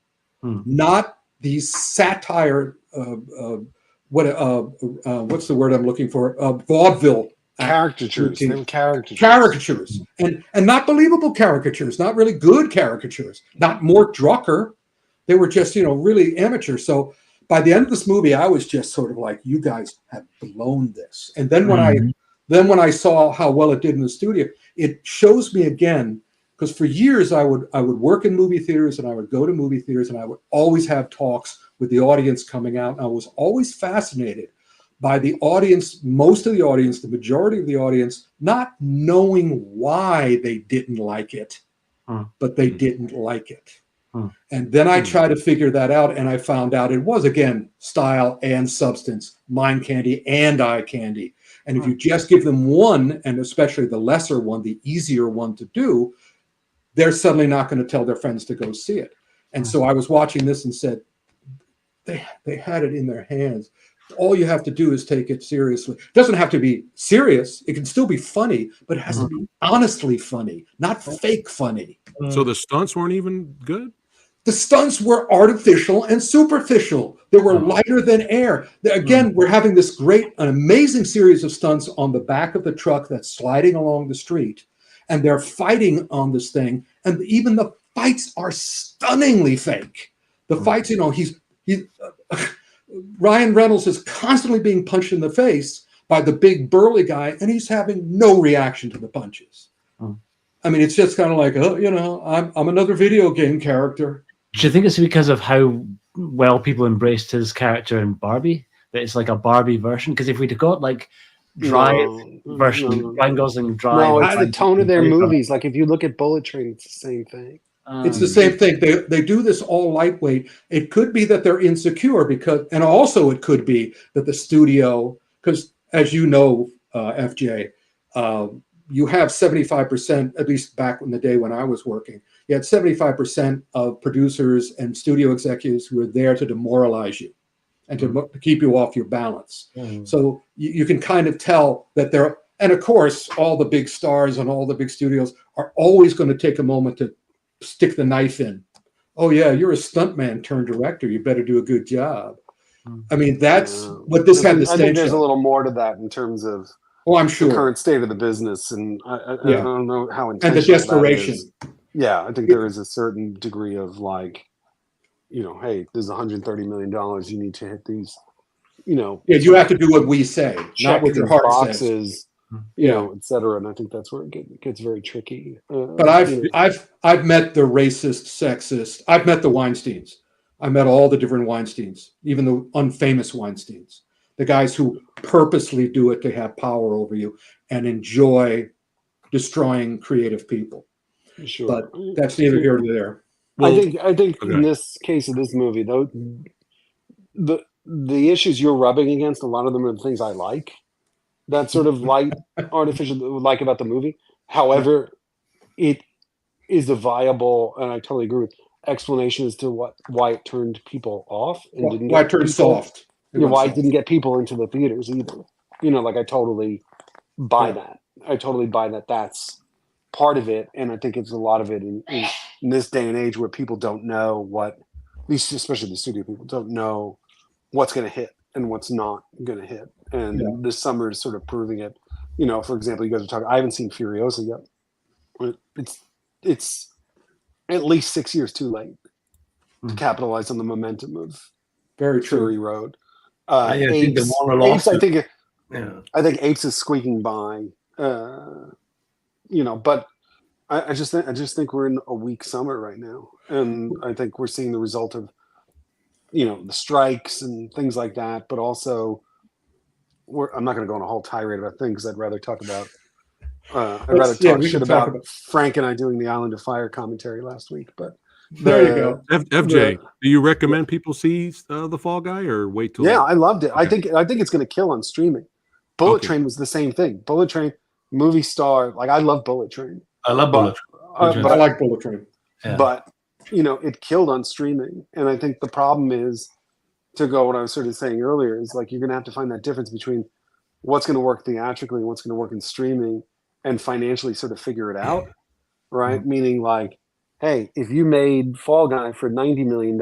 not these satire, what's the word I'm looking for? Vaudeville. Caricatures. They were Caricatures. And not believable caricatures, not really good caricatures, not Mort Drucker. They were just, really amateur. So by the end of this movie, I was just sort of like, you guys have blown this. And then when I saw how well it did in the studio, it shows me again, because for years I would work in movie theaters and I would go to movie theaters and I would always have talks with the audience coming out. And I was always fascinated by the audience, most of the audience, the majority of the audience, not knowing why they didn't like it, but they didn't like it. And then I tried to figure that out, and I found out it was, again, style and substance, mind candy and eye candy. And if you just give them one, and especially the lesser one, the easier one to do, they're suddenly not going to tell their friends to go see it. And so I was watching this and said, they had it in their hands. All you have to do is take it seriously. It doesn't have to be serious. It can still be funny, but it has to be honestly funny, not fake funny. So the stunts weren't even good? The stunts were artificial and superficial. They were lighter than air. Again, we're having this an amazing series of stunts on the back of the truck that's sliding along the street, and they're fighting on this thing, and even the fights are stunningly fake. The fights, Ryan Reynolds is constantly being punched in the face by the big burly guy, and he's having no reaction to the punches. I mean, it's just kind of like, I'm another video game character. Do you think it's because of how well people embraced his character in Barbie? That it's like a Barbie version? Because if we'd have got like Ryan Gosling Drive. No, it's the tone of their movies. Like if you look at Bullet Train, it's the same thing. It's the same thing. They do this all lightweight. It could be that they're insecure and also it could be that the studio, because as you know, FJ, you have 75%, at least back in the day when I was working, you had 75% of producers and studio executives who are there to demoralize you and to keep you off your balance. So you can kind of tell that and of course, all the big stars and all the big studios are always going to take a moment to stick the knife in. Oh yeah, you're a stuntman turned director. You better do a good job. I mean, that's what this had to say. I think there's a little more to that in terms of I'm sure the current state of the business, and I don't know how intentional and the desperation. Yeah, I think there is a certain degree of like, hey, there's $130 million. You need to hit these. You have to do what we say, not what your heart says. Et cetera. And I think that's where it gets very tricky. But I've met the racist, sexist. I've met the Weinsteins. I met all the different Weinsteins, even the unfamous Weinsteins, the guys who purposely do it to have power over you and enjoy destroying creative people. Sure. But that's neither here nor there. Well, I think in this case of this movie, though, the issues you're rubbing against, a lot of them are the things I like. That sort of light, artificial, like about the movie. However, it is a viable, and I totally agree with, explanation as to why it turned people off and didn't why it turned soft. Why it didn't get people into the theaters either. I totally buy that. I totally buy that. That's part of it, and I think it's a lot of it in this day and age where people don't know what, at least especially the studio people, don't know what's going to hit and what's not going to hit. And this summer is sort of proving it. For example, you guys are talking, I haven't seen Furiosa yet. It's at least 6 years too late to capitalize on the momentum of Very true. Fury Road. Apes, I think Apes is squeaking by. But I just think we're in a weak summer right now, and I think we're seeing the result of the strikes and things like that. But also, I'm not going to go on a whole tirade about things. I'd rather talk about. I'd rather talk shit about Frank and I doing the Island of Fire commentary last week. But there you go. FJ, do you recommend people see The Fall Guy or wait till? Yeah, I loved it. I think it's going to kill on streaming. Bullet Train was the same thing. Bullet Train, movie star. Like I love Bullet Train. I love Bullet Train. I like Bullet Train. Yeah. But it killed on streaming, and I think the problem is, to go what I was sort of saying earlier, is like you're going to have to find that difference between what's going to work theatrically and what's going to work in streaming, and financially sort of figure it out, right? Meaning like, hey, if you made Fall Guy for $90 million,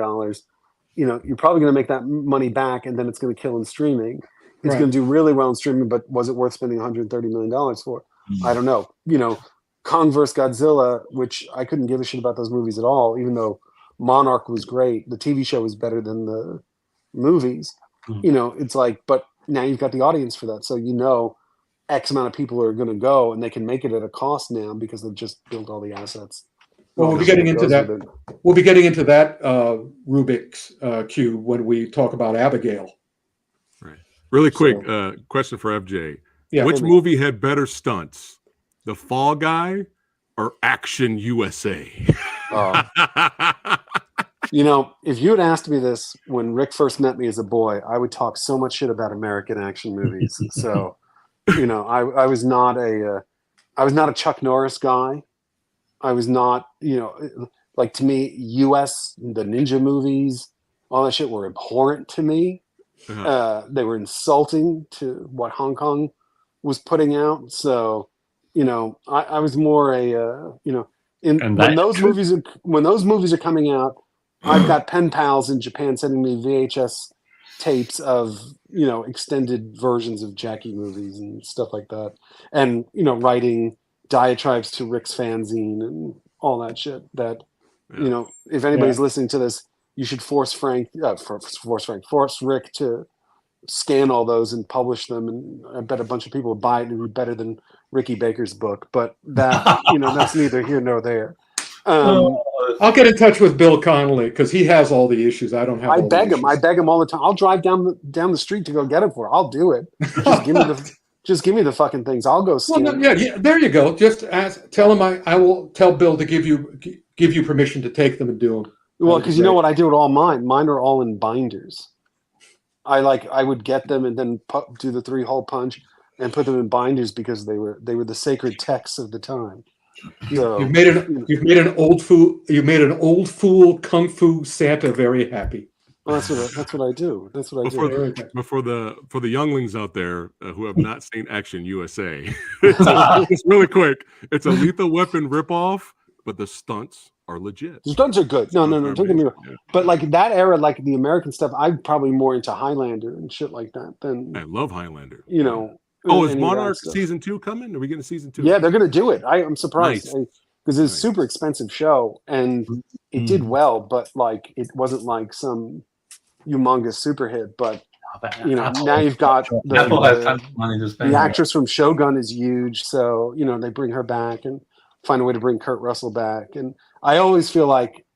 you're probably going to make that money back, and then it's going to kill in streaming. It's going to do really well in streaming, but was it worth spending $130 million for? I don't know. Kong vs. Godzilla, which I couldn't give a shit about those movies at all, even though Monarch was great. The TV show was better than the movies. It's like, but now you've got the audience for that. So X amount of people are going to go, and they can make it at a cost now because they've just built all the assets. Well, we'll be getting into that. We'll be getting into that Rubik's cube when we talk about Abigail. Right. Really quick question for FJ. Yeah, which movie had better stunts? The Fall Guy or Action USA? If you had asked me this when Rick first met me as a boy, I would talk so much shit about American action movies. So, I was not a Chuck Norris guy. I was not, like to me, US, the ninja movies, all that shit were abhorrent to me. They were insulting to what Hong Kong was putting out. So, I was more when those movies are coming out, I've got pen pals in Japan sending me VHS tapes of extended versions of Jackie movies and stuff like that, and writing diatribes to Rick's fanzine and all that shit. That if anybody's listening to this, you should force Rick to scan all those and publish them, and I bet a bunch of people would buy it and be better than Ricky Baker's book. But that that's neither here nor there. I'll get in touch with Bill Connolly because he has all the issues. I don't have. I beg him all the time. I'll drive down the street to go get it for her. I'll do it. Just give me the fucking things. I'll go scan. Well, yeah, there you go. Just tell him I will tell Bill to give you permission to take them and do them. Well, because you know what I do with all mine. Mine are all in binders. I would get them and then do the 3-hole punch and put them in binders because they were the sacred texts of the time. So, you've made an old fool kung fu Santa very happy. Well, that's what I do. That's what I do. But for the younglings out there who have not seen Action USA, it's really quick. It's a Lethal Weapon ripoff, but the stunts are legit. The stunts are good. No. Don't get me wrong. Yeah. But like that era, like the American stuff, I'm probably more into Highlander and shit like that than. I love Highlander. Is Monarch season 2 coming? Are we getting season 2? Yeah, they're going to do it. I'm surprised because it's a super expensive show and it did well, but like it wasn't like some humongous super hit. But now you've got the actress from Shogun is huge, so they bring her back and find a way to bring Kurt Russell back. And I always feel like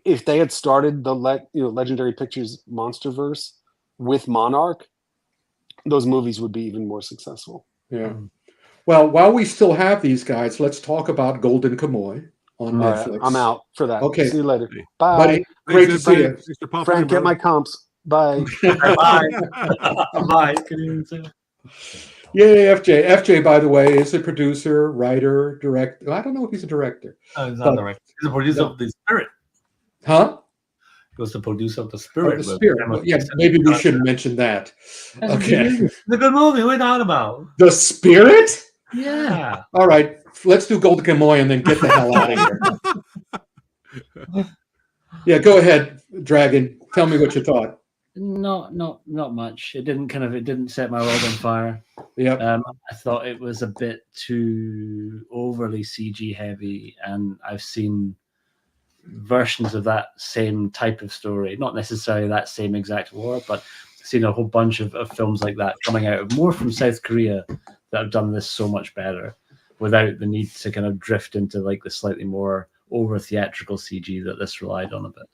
if they had started the Legendary Pictures Monsterverse with Monarch, those movies would be even more successful. Yeah. Well, while we still have these guys, let's talk about Golden Kamuy on Netflix. Right, I'm out for that. Okay. See you later. Bye. Buddy, great to see you. Frank, get my comps. Bye. Bye. Bye. Yay, FJ. FJ, by the way, is a producer, writer, director. I don't know if he's a director. Oh, he's not a director. He's a producer of The Spirit. Huh? He was the producer of The Spirit. The Spirit. Well, yeah, maybe we shouldn't mention that. Okay. It's a good movie. What are you talking about? The Spirit? Yeah. All right. Let's do Golden Kamuy and then get the hell out of here. Yeah, go ahead, Dragon. Tell me what you thought. Not much. It didn't set my world on fire. Yeah. I thought it was a bit too overly CG heavy, and I've seen versions of that same type of story, not necessarily that same exact war, but I've seen a whole bunch of films like that coming out of more from South Korea that have done this so much better without the need to kind of drift into like the slightly more over theatrical CG that this relied on a bit.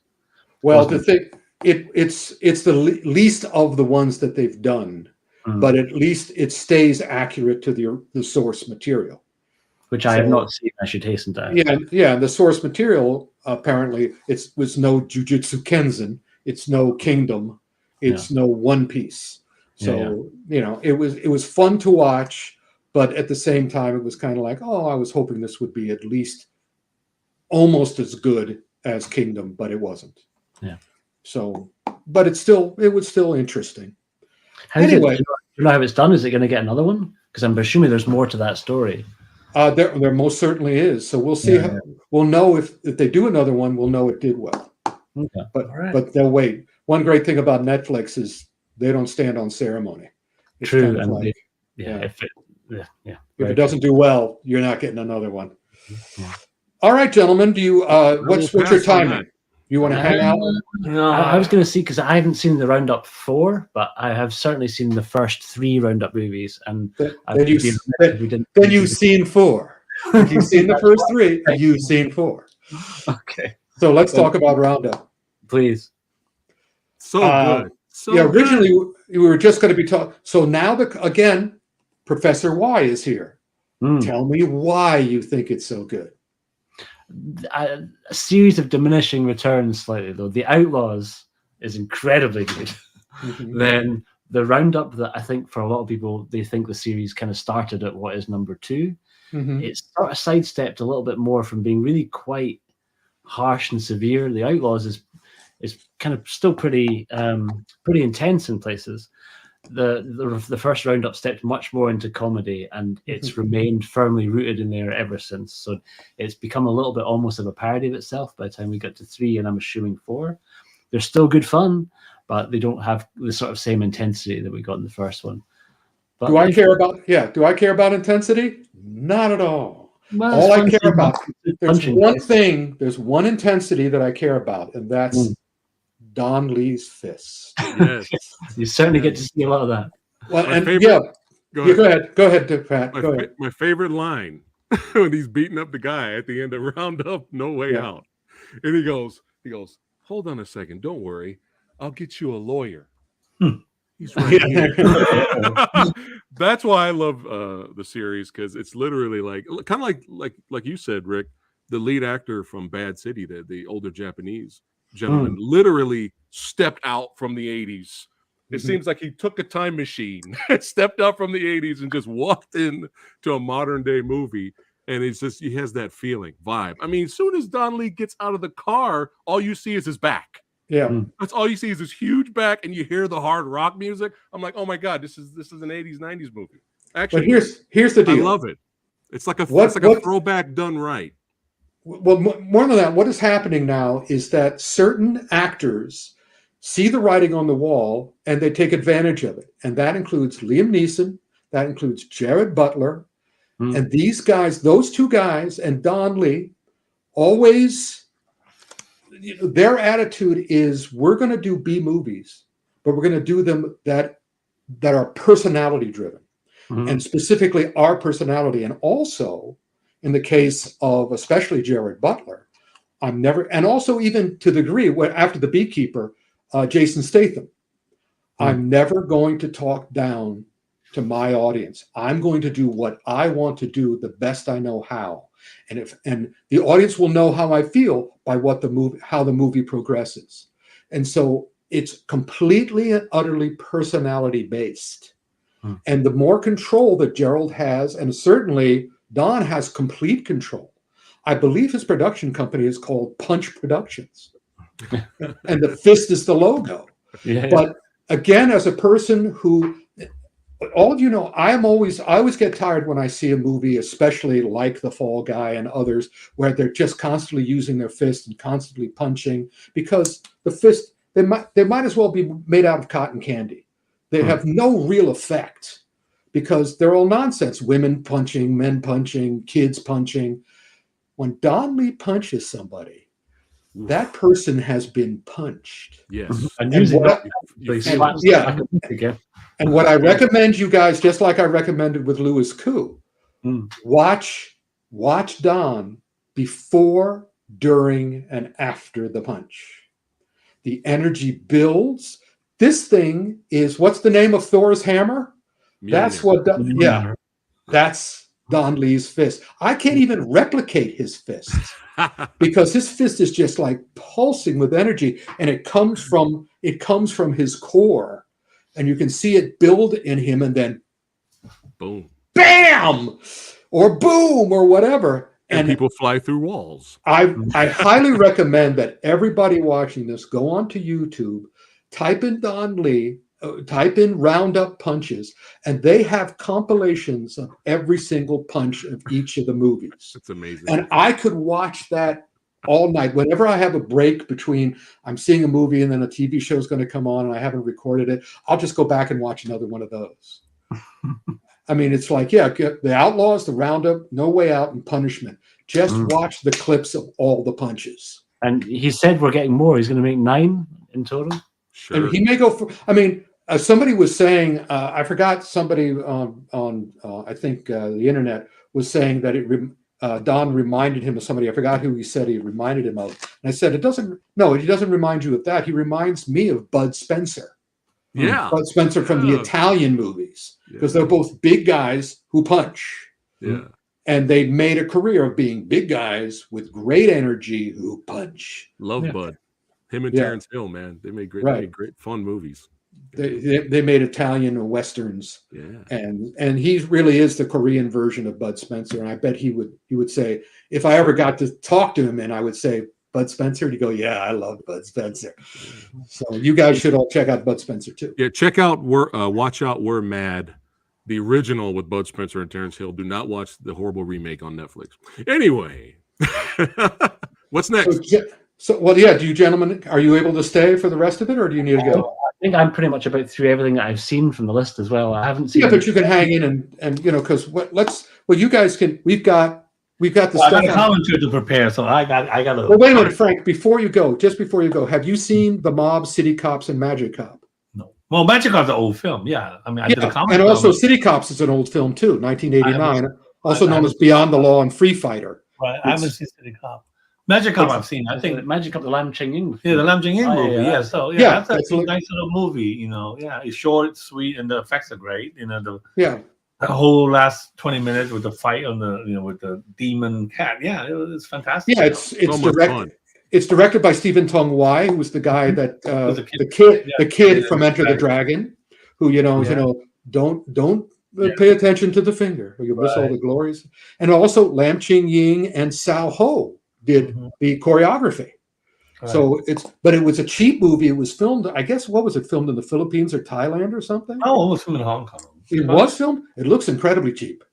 Well, the thing, it's the least of the ones that they've done, but at least it stays accurate to the source material. Which I have not seen, I should hasten to add. Yeah. And the source material, apparently, was no Jujutsu Kaisen. It's no Kingdom. It's no One Piece. So it was fun to watch, but at the same time, it was kind of like, oh, I was hoping this would be at least almost as good as Kingdom, but it wasn't. Yeah. So, but it was still interesting. Anyway, do you know how it's done? Is it going to get another one? Because I'm assuming there's more to that story. There most certainly is. So we'll see. We'll know if they do another one. We'll know it did well. Okay. But they'll wait. One great thing about Netflix is they don't stand on ceremony. It's True. kind of And like, if it doesn't do well, you're not getting another one. Yeah. All right, gentlemen. Do you what's your timing? You want to hang out? No, I was going to see, because I haven't seen the Roundup 4, but I have certainly seen the first 3 Roundup movies, and Then you've seen 4. If you've seen the first 3, you've seen 4. Okay, So let's talk about Roundup. please. So good. Originally we were just going to be talking. So now again, Professor Y is here. Tell me why you think it's so good. A series of diminishing returns slightly, though. The Outlaws is incredibly good. Then the Roundup, that I think for a lot of people, they think the series kind of started at what is number 2. It's sort of sidestepped a little bit more from being really quite harsh and severe. The Outlaws is kind of still pretty intense in places. The first Roundup stepped much more into comedy, and it's remained firmly rooted in there ever since. So it's become a little bit almost of a parody of itself by the time we got to 3, and I'm assuming 4. They're still good fun, but they don't have the sort of same intensity that we got in the first one. But do I care about intensity? Not at all. Well, all I care about, there's one intensity that I care about, and that's Don Lee's fist. Yes. You certainly get to see a lot of that. Well, Go ahead. Go ahead, Phat. Go ahead. My favorite line when he's beating up the guy at the end of Roundup, No Way Out, and he goes, hold on a second, don't worry, I'll get you a lawyer. He's right here. That's why I love the series, because it's literally kind of like you said, Rick, the lead actor from Bad City, the older Japanese gentleman, literally stepped out from the 80s. It seems like he took a time machine, stepped out from the 80s, and just walked in to a modern day movie. And it's just, he has that vibe. I mean, as soon as Don Lee gets out of the car, all you see is his back. Yeah. That's all you see is this huge back, and you hear the hard rock music. I'm like, oh my God, this is an 80s, 90s movie. Actually, but here's the deal. I love it. It's like a throwback done right. Well, more than that, what is happening now is that certain actors see the writing on the wall and they take advantage of it. And that includes Liam Neeson, that includes Jared Butler, and these guys, those 2 guys, and Don Lee, always, their attitude is, we're going to do B movies, but we're going to do them that are personality driven, and specifically our personality. And also, in the case of especially Jared Butler, and also even to the degree where after The Beekeeper, Jason Statham, I'm never going to talk down to my audience. I'm going to do what I want to do the best I know how. And the audience will know how I feel by how the movie progresses. And so it's completely and utterly personality based. And the more control that Gerald has, and certainly Don has complete control. I believe his production company is called Punch Productions. And the fist is the logo. Yeah. But again, as a person who, all of you know, I always get tired when I see a movie, especially like The Fall Guy and others, where they're just constantly using their fist and constantly punching, because the fist, they might as well be made out of cotton candy. They have no real effect because they're all nonsense. Women punching, men punching, kids punching. When Don Lee punches somebody, that person has been punched. Yes. And what I recommend you guys, just like I recommended with Louis Koo, watch Don before, during, and after the punch. The energy builds. This thing is, what's the name of Thor's hammer? That's that's Don Lee's fist. I can't even replicate his fists because his fist is just like pulsing with energy, and it comes from his core. and you can see it build in him, and then Boom. bam, or boom, or whatever. And people fly through walls. I highly recommend that everybody watching this go onto YouTube, type in Don Lee, type in Roundup punches, and they have compilations of every single punch of each of the movies. It's amazing. And I could watch that all night. Whenever I have a break between I'm seeing a movie and then a TV show is going to come on and I haven't recorded it, I'll just go back and watch another one of those. I mean, it's like, yeah, the Outlaws, the Roundup, No Way Out, and Punishment. Just watch the clips of all the punches. And he said we're getting more. He's going to make 9 in total. Sure. And he may go for, I mean, somebody was saying, I forgot, somebody on I think the internet was saying that Don reminded him of somebody. I forgot who he said he reminded him of. And I said, he doesn't remind you of that. He reminds me of Bud Spencer. Yeah. Bud Spencer from the Italian movies, because they're both big guys who punch. Yeah. And they made a career of being big guys with great energy who punch. Love Bud. Him and Terrence Hill, man. They made great fun movies. They made Italian westerns. Yeah. And he really is the Korean version of Bud Spencer. And I bet he would say, if I ever got to talk to him and I would say, Bud Spencer, he'd go, yeah, I love Bud Spencer. So you guys should all check out Bud Spencer too. Yeah, check out Watch Out, We're Mad, the original with Bud Spencer and Terrence Hill. Do not watch the horrible remake on Netflix. Anyway, what's next? Do you gentlemen, are you able to stay for the rest of it, or do you need to go? I think I'm pretty much about through everything that I've seen from the list as well. I haven't seen. Yeah, but you can hang in and because you guys can. We've got the stuff. I got a commentary to prepare, so I got to. Well, wait a minute, Frank. Before you go, have you seen The Mob, City Cops, and Magic Cop? No. Well, Magic Cop's an old film. Yeah, I mean, I did a comment. And also, City Cops is an old film too, 1989, also known as Beyond the Law and Free Fighter. Right, I haven't seen City Cop. Magic Cop I've seen. I think Magic Cop, the Lam Ching-ying. Yeah, the Lam Ching-ying movie. Yeah, so that's a nice little movie. You know, it's short, sweet, and the effects are great. You know, the whole last 20 minutes with the fight on with the demon cat. Yeah, it's fantastic. Yeah, it's directed. It's directed by Stephen Tong Wai, who was the guy that the kid from Enter the Dragon, who don't pay attention to the finger, or you'll miss all the glories. And also Lam Ching-ying and Sao Ho did the choreography. Right. So it was a cheap movie. It was filmed, I guess, what was it, filmed in the Philippines or Thailand or something? Oh, it was filmed in Hong Kong. It was filmed? It looks incredibly cheap.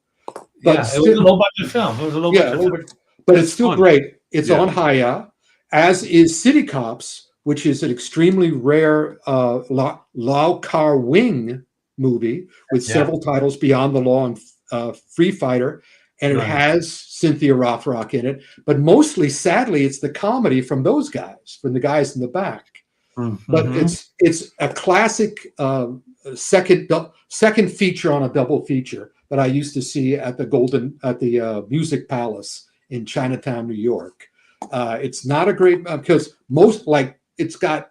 But it was a low budget film. It was a low budget film. But it's still great. It's on Haya, as is City Cops, which is an extremely rare Lau Kar Wing movie with several titles, Beyond the Law and Free Fighter. And it has Cynthia Rothrock in it. But mostly, sadly, it's the comedy from those guys, from the guys in the back. But it's a classic second feature on a double feature that I used to see at the Music Palace in Chinatown, New York. It's not a great because it's got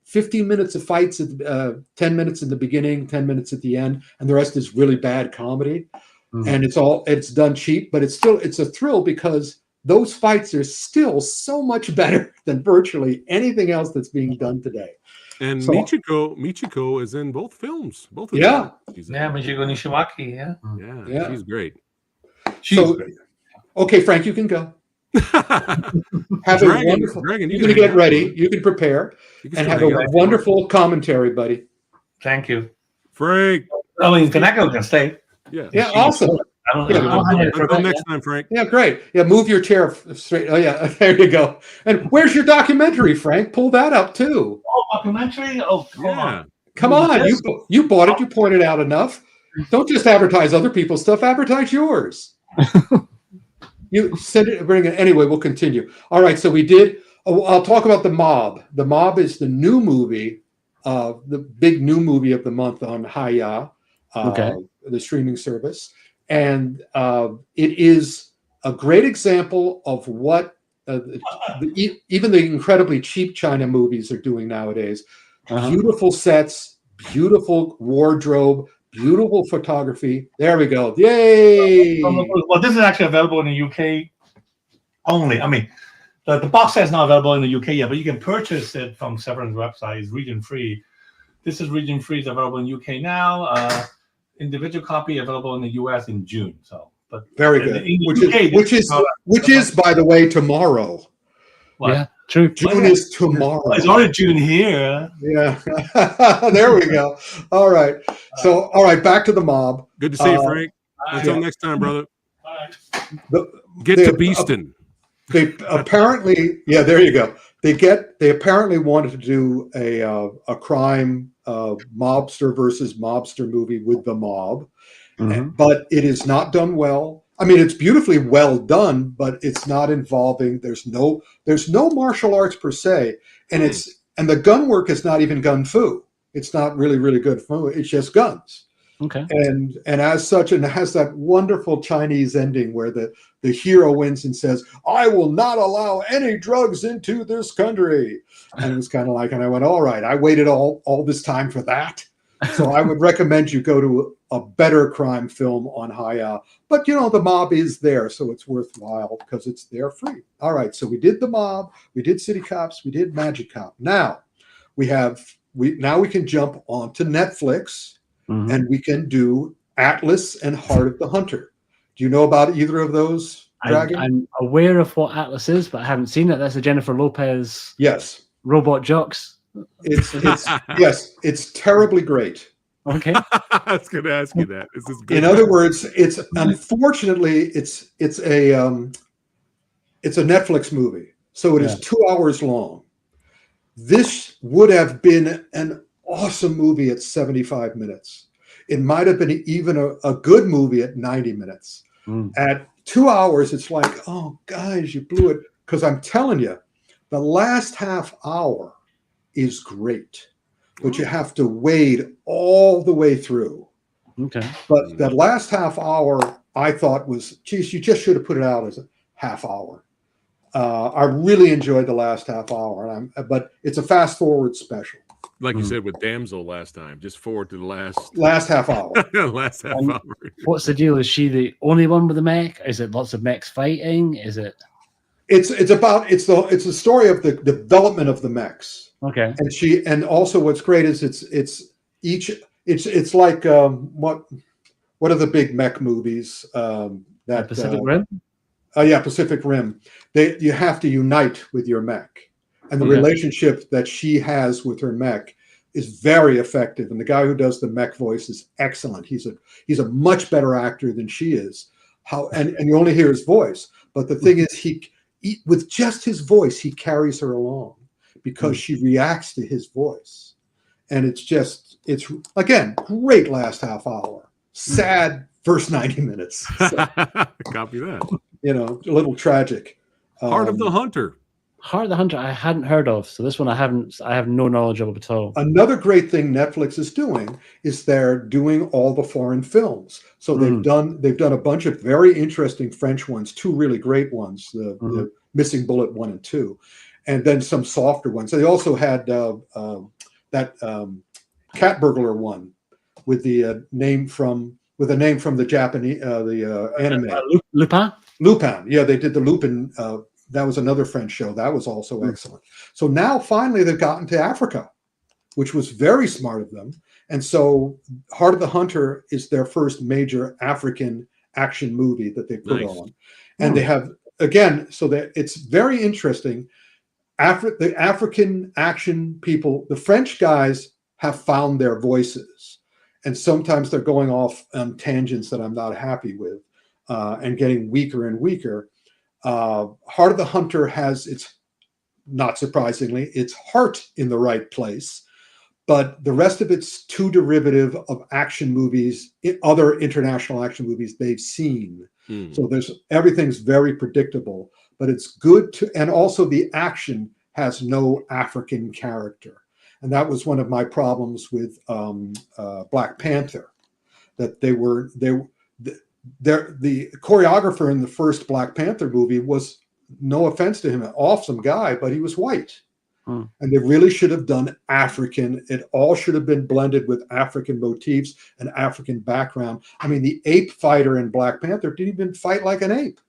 15 minutes of fights, 10 minutes in the beginning, 10 minutes at the end, and the rest is really bad comedy. And it's done cheap, but it's a thrill because those fights are still so much better than virtually anything else that's being done today. And Michiko is in both films. Both of them. Michiko Nishiwaki. Yeah, she's great. Great. Okay, Frank, you can go. Have a wonderful. Dragon, you can get ready. You can prepare and have a wonderful commentary, buddy. Thank you, Frank. I mean, Kaneko can stay. Yeah, awesome. Until next time, Frank. Yeah, great. Yeah, move your chair straight. Oh, yeah, there you go. And where's your documentary, Frank? Pull that up too. Oh, documentary? Oh, come on. You bought it. You pointed out enough. Don't just advertise other people's stuff. Advertise yours. You send it. Bring it anyway. We'll continue. All right. So we did. I'll talk about The Mob. The Mob is the new movie, the big new movie of the month on Haya. The streaming service, and it is a great example of what even the incredibly cheap China movies are doing nowadays. Beautiful sets, beautiful wardrobe, beautiful photography. There we go. Yay! Well, this is actually available in the UK only. I mean, the box set is not available in the UK yet, but you can purchase it from Severin's website. It's region free. This is region free. It's available in UK now. Individual copy available in the US in June. So, but very good. Which is by the way tomorrow. What? Yeah, true. June is tomorrow. It's already June here. Yeah, there we go. All right. So, all right, back to the mob. Good to see you, Frank. Until next time, brother. All right. Get to Beaston. They apparently, yeah, there you go. They apparently wanted to do a crime mobster versus mobster movie with the mob, but it is not done well. I mean, it's beautifully well done, but it's not involving. There's no martial arts per se, and the gun work is not even gun fu. It's not really good fu. It's just guns. Okay. And as such, and it has that wonderful Chinese ending where the hero wins and says, "I will not allow any drugs into this country." And it was kind of like, and I went, all right, I waited all this time for that. So I would recommend you go to a better crime film on Hi-Ya. But, the mob is there, so it's worthwhile because it's there free. All right, so we did the mob, we did City Cops, we did Magic Cop. Now we can jump onto Netflix and we can do Atlas and Heart of the Hunter. Do you know about either of those, Dragon? I'm aware of what Atlas is, but I haven't seen it. That's the Jennifer Lopez. Yes. Robot jocks. It's yes, it's terribly great. Okay. I was going to ask you that. Is this good? In other words, it's unfortunately it's a Netflix movie, so it is 2 hours long. This would have been an awesome movie at 75 minutes. It might have been even a good movie at 90 minutes. At 2 hours, it's like, oh, guys, you blew it. Because I'm telling you, the last half hour is great, but you have to wade all the way through. Okay. But that last half hour, I thought was, geez, you just should have put it out as a half hour. I really enjoyed the last half hour, but it's a fast forward special. Like you said with Damsel last time, just forward to the last half hour. last half hour. What's the deal? Is she the only one with the mech? Is it lots of mechs fighting? Is it? It's the story of the development of the mechs. Okay. And also what's great is it's like what are the big mech movies that Pacific Rim? Pacific Rim. You have to unite with your mech. And the relationship that she has with her mech is very effective. And the guy who does the mech voice is excellent. He's a much better actor than she is. And you only hear his voice. But the thing is, he with just his voice, he carries her along because she reacts to his voice. And it's again, great last half hour. Sad first 90 minutes. So, copy that. A little tragic. Heart of the Hunter. Heart of the Hunter I hadn't heard of, so this one I have no knowledge of at all. Another great thing Netflix is doing is they're doing all the foreign films. So they've done a bunch of very interesting French ones, two really great ones, the Missing Bullet 1 and 2, and then some softer ones. They also had that Cat Burglar one with the name from the Japanese the anime Lupin. Lupin. Yeah, they did the Lupin. That was another French show. That was also excellent. So now finally they've gotten to Africa, which was very smart of them. And so Heart of the Hunter is their first major African action movie that they put on. And they have, again, so that it's very interesting. The African action people, the French guys have found their voices. And sometimes they're going off on tangents that I'm not happy with and getting weaker and weaker. Heart of the Hunter has not surprisingly, its heart in the right place, but the rest of it's too derivative of action movies, other international action movies they've seen. So everything's very predictable, but it's good and also the action has no African character. And that was one of my problems with Black Panther, that the choreographer in the first Black Panther movie was, no offense to him, an awesome guy, but he was white. And they really should have done African. It all should have been blended with African motifs and African background. I mean, the ape fighter in Black Panther didn't even fight like an ape.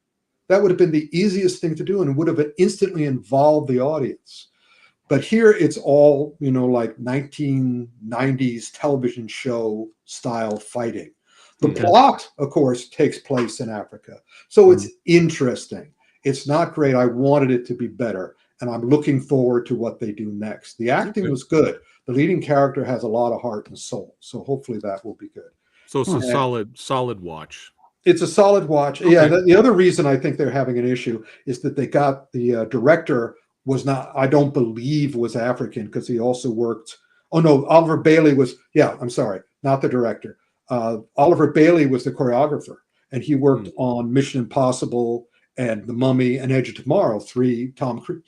That would have been the easiest thing to do and would have instantly involved the audience. But here it's all, like 1990s television show style fighting. The plot, of course, takes place in Africa. So it's interesting. It's not great. I wanted it to be better. And I'm looking forward to what they do next. The acting was good. The leading character has a lot of heart and soul. So hopefully that will be good. So it's a solid watch. It's a solid watch. Okay. Yeah. The other reason I think they're having an issue is that they got the director was not, I don't believe was African, because he also worked. Oh no, Oliver Bailey was. Yeah, I'm sorry, not the director. Oliver Bailey was the choreographer, and he worked on Mission Impossible and The Mummy and Edge of Tomorrow. 3 Tom Cruise.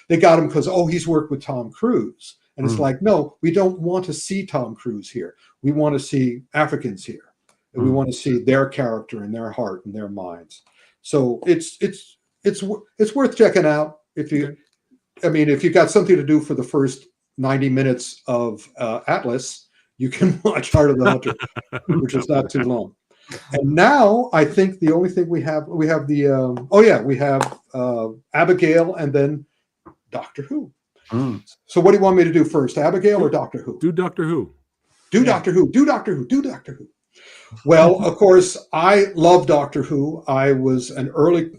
They got him because he's worked with Tom Cruise, and it's like, no, we don't want to see Tom Cruise here. We want to see Africans here. And we want to see their character and their heart and their minds. So it's worth checking out if you got something to do for the first 90 minutes of Atlas, you can watch Heart of the Hunter, which is not too long. And now I think the only thing we have Abigail and then Doctor Who. So what do you want me to do first, Abigail or Doctor Who? Do Doctor Who. Doctor Who. Do Doctor Who. Do Doctor Who. Well, of course, I love Doctor Who. I was an early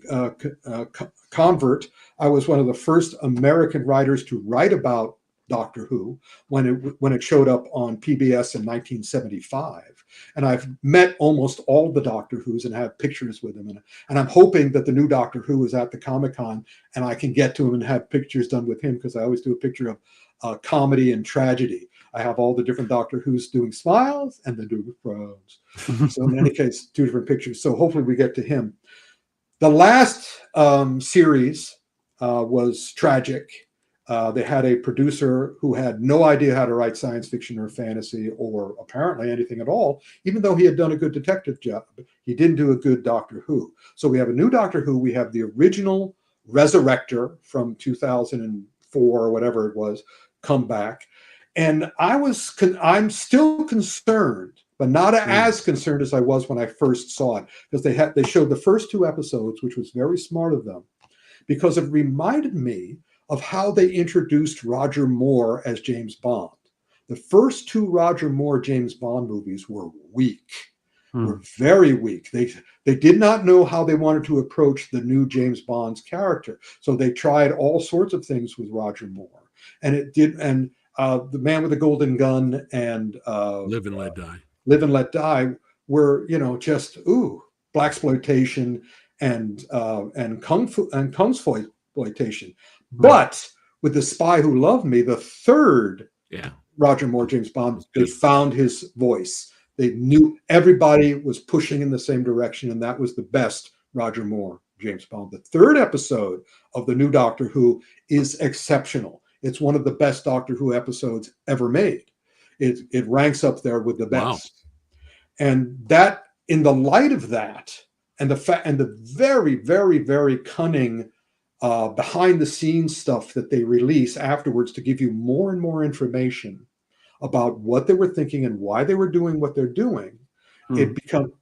convert. I was one of the first American writers to write about Doctor Who when it showed up on PBS in 1975. And I've met almost all the Doctor Whos and have pictures with them. And I'm hoping that the new Doctor Who is at the Comic-Con and I can get to him and have pictures done with him, because I always do a picture of comedy and tragedy. I have all the different Doctor Who's doing smiles and then doing frowns. So in any case, 2 different pictures. So hopefully we get to him. The last series was tragic. They had a producer who had no idea how to write science fiction or fantasy or apparently anything at all, even though he had done a good detective job. He didn't do a good Doctor Who. So we have a new Doctor Who. We have the original Resurrector from 2004 or whatever it was come back. And I'm still concerned, but not as concerned as I was when I first saw it, because they showed the first 2 episodes, which was very smart of them, because it reminded me of how they introduced Roger Moore as James Bond. The first 2 Roger Moore James Bond movies were weak, were very weak. They did not know how they wanted to approach the new James Bond's character, so they tried all sorts of things with Roger Moore, and it did. And The Man with the Golden Gun and Live and Let Die. Live and Let Die were, just blaxploitation and kung fu and exploitation. But with The Spy Who Loved Me, the third Roger Moore James Bond, they found his voice. They knew everybody was pushing in the same direction, and that was the best Roger Moore James Bond. The third episode of the new Doctor Who is exceptional. It's one of the best Doctor Who episodes ever made. It ranks up there with the best. Wow. And that, in the light of that, and the very, very, very cunning behind the scenes stuff that they release afterwards to give you more and more information about what they were thinking and why they were doing what they're doing,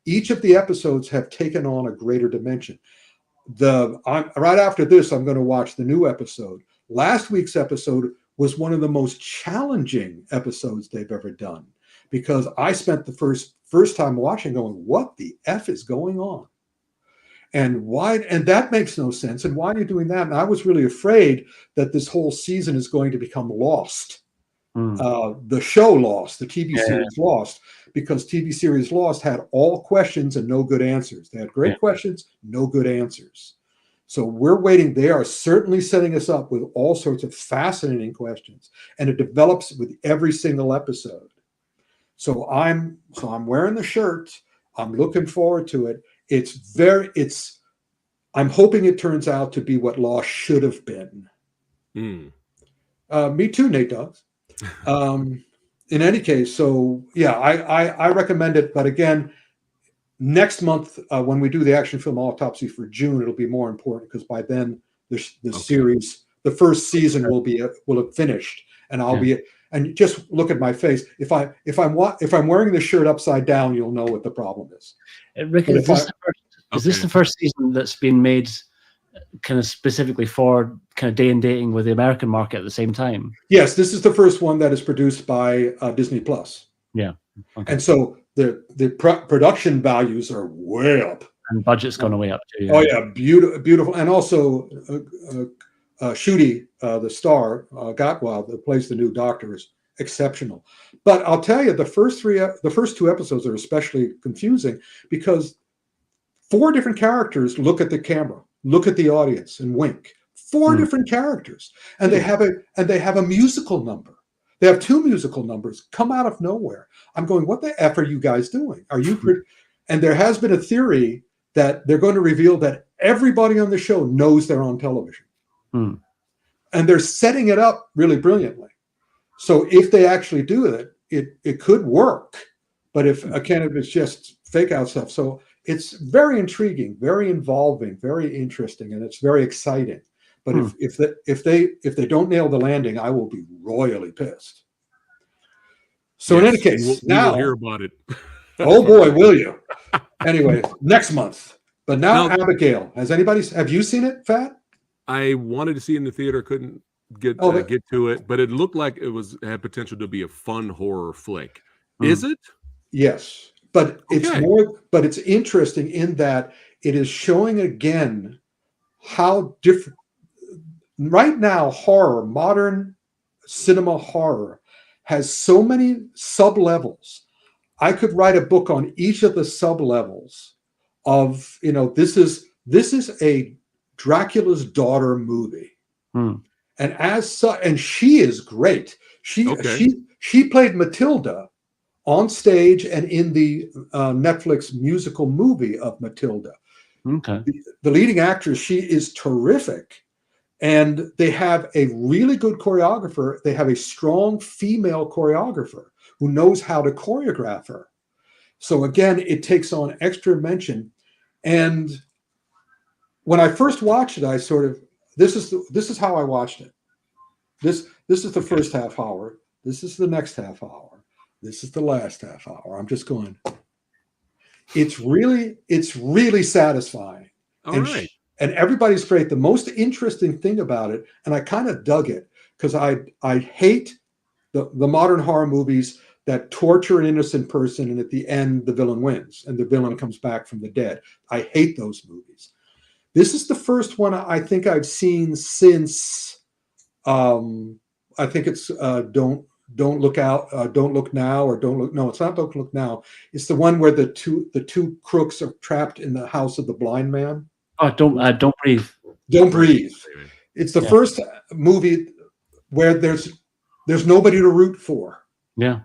each of the episodes have taken on a greater dimension. Right after this, I'm going to watch the new episode. Last week's episode was one of the most challenging episodes they've ever done, because I spent the first time watching going, what the F is going on? And why? And that makes no sense. And why are you doing that? And I was really afraid that this whole season is going to become Lost. The show Lost, the TV series Lost, because TV series Lost had all questions and no good answers. They had great questions, no good answers. So we're waiting. They are certainly setting us up with all sorts of fascinating questions, and it develops with every single episode. So I'm wearing the shirt. I'm looking forward to it. I'm hoping it turns out to be what Lost should have been. Me too, Nate Doggs. In any case, so yeah, I recommend it. But again, next month, when we do the action film Autopsy for June, it'll be more important, because by then the series, the first season will have finished, and I'll be. And just look at my face. If I'm wearing this shirt upside down, you'll know what the problem is. Rick, is this the first season that's been made kind of specifically for kind of day and dating with the American market at the same time? Yes, this is the first one that is produced by Disney Plus. Yeah. Okay. And so the production values are way up. And budget's gone way up too. Oh yeah, beautiful. And also Shooty, the star, Gatwa, that plays the new Doctor, is exceptional. But I'll tell you, the first two episodes are especially confusing because 4 different characters look at the camera, look at the audience, and wink. 4 different characters, and they have a musical number. They have 2 musical numbers come out of nowhere. I'm going, what the F are you guys doing? Are you? And there has been a theory that they're going to reveal that everybody on the show knows they're on television. And they're setting it up really brilliantly. So if they actually do it, it could work. But if it's just fake out stuff. So it's very intriguing, very involving, very interesting, and it's very exciting. But if they don't nail the landing, I will be royally pissed. So in any case, we will hear about it. Oh boy, will you? Anyway, next month. But now Abigail. Have you seen it, Phat? I wanted to see it in the theater, couldn't get to it, but it looked like it had potential to be a fun horror flick. Is it? Yes. But it's interesting in that it is showing again how different right now horror, modern cinema horror, has so many sub-levels. I could write a book on each of the sub-levels of, this is a Dracula's daughter movie. And she is great. She played Matilda on stage and in the Netflix musical movie of Matilda. Okay. The leading actress, she is terrific. And they have a really good choreographer. They have a strong female choreographer who knows how to choreograph her. So again, it takes on extra mention. And when I first watched it, I sort of, this is how I watched it. This is the first half hour. This is the next half hour. This is the last half hour. I'm just going, it's really satisfying. All right. And everybody's great. The most interesting thing about it, and I kind of dug it, because I hate the modern horror movies that torture an innocent person and at the end the villain wins and the villain comes back from the dead. I hate those movies. This is the first one I think I've seen since I think it's Don't Look Out, Don't Look Now, or Don't Look. No, it's not Don't Look Now. It's the one where the two crooks are trapped in the house of the blind man. Oh, Don't Breathe. Don't Breathe. It's the first movie where there's nobody to root for. Yeah.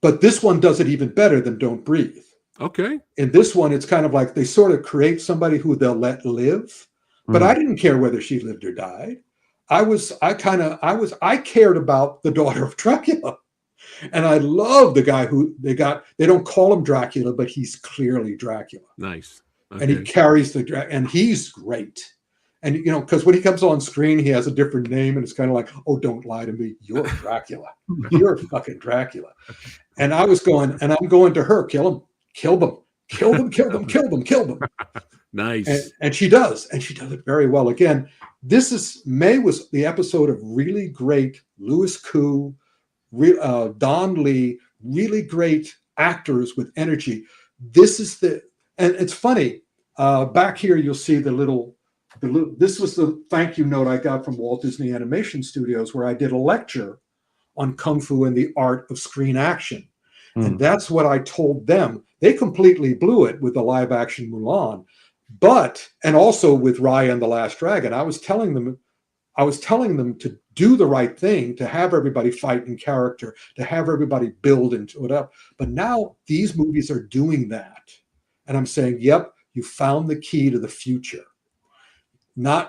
But this one does it even better than Don't Breathe. Okay. In this one, it's kind of like they sort of create somebody who they'll let live. But I didn't care whether she lived or died. I cared about the daughter of Dracula. And I love the guy who they don't call him Dracula, but he's clearly Dracula. Nice. Okay. And he carries and he's great. And, because when he comes on screen, he has a different name and it's kind of like, oh, don't lie to me. You're Dracula. You're fucking Dracula. And I'm going to her, kill him, kill them, kill them, kill them, kill them, kill them. Nice. And she does. And she does it very well. Again, May was the episode of really great Louis Koo, Don Lee, really great actors with energy. And it's funny, back here, you'll see this was the thank you note I got from Walt Disney Animation Studios, where I did a lecture on Kung Fu and the art of screen action. And that's what I told them. They completely blew it with the live action Mulan, and also with Raya and the Last Dragon. I was telling them to do the right thing, to have everybody fight in character, to have everybody build into it up. But now these movies are doing that. And I'm saying, yep, you found the key to the future.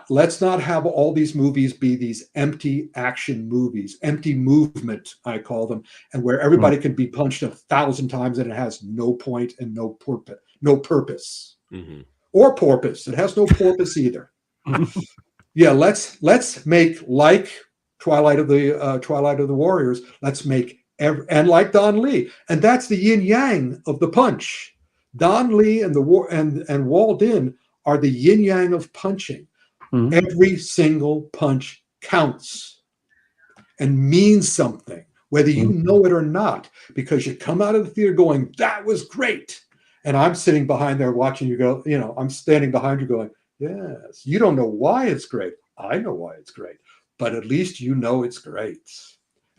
Let's not have all these movies be these empty action movies, empty movement, I call them, and where everybody can be punched 1,000 times and it has no point and no purpose. Mm-hmm. Or porpoise. It has no porpoise either. Yeah, let's make like Twilight of the Warriors. Let's make and like Don Lee, and that's the yin yang of the punch. Don Lee and Wall Din are the yin yang of punching. Mhm. Every single punch counts and means something, whether you know it or not, because you come out of the theater going, that was great. And I'm sitting behind there watching you go, I'm standing behind you going, yes, you don't know why it's great. I know why it's great, but at least you know it's great.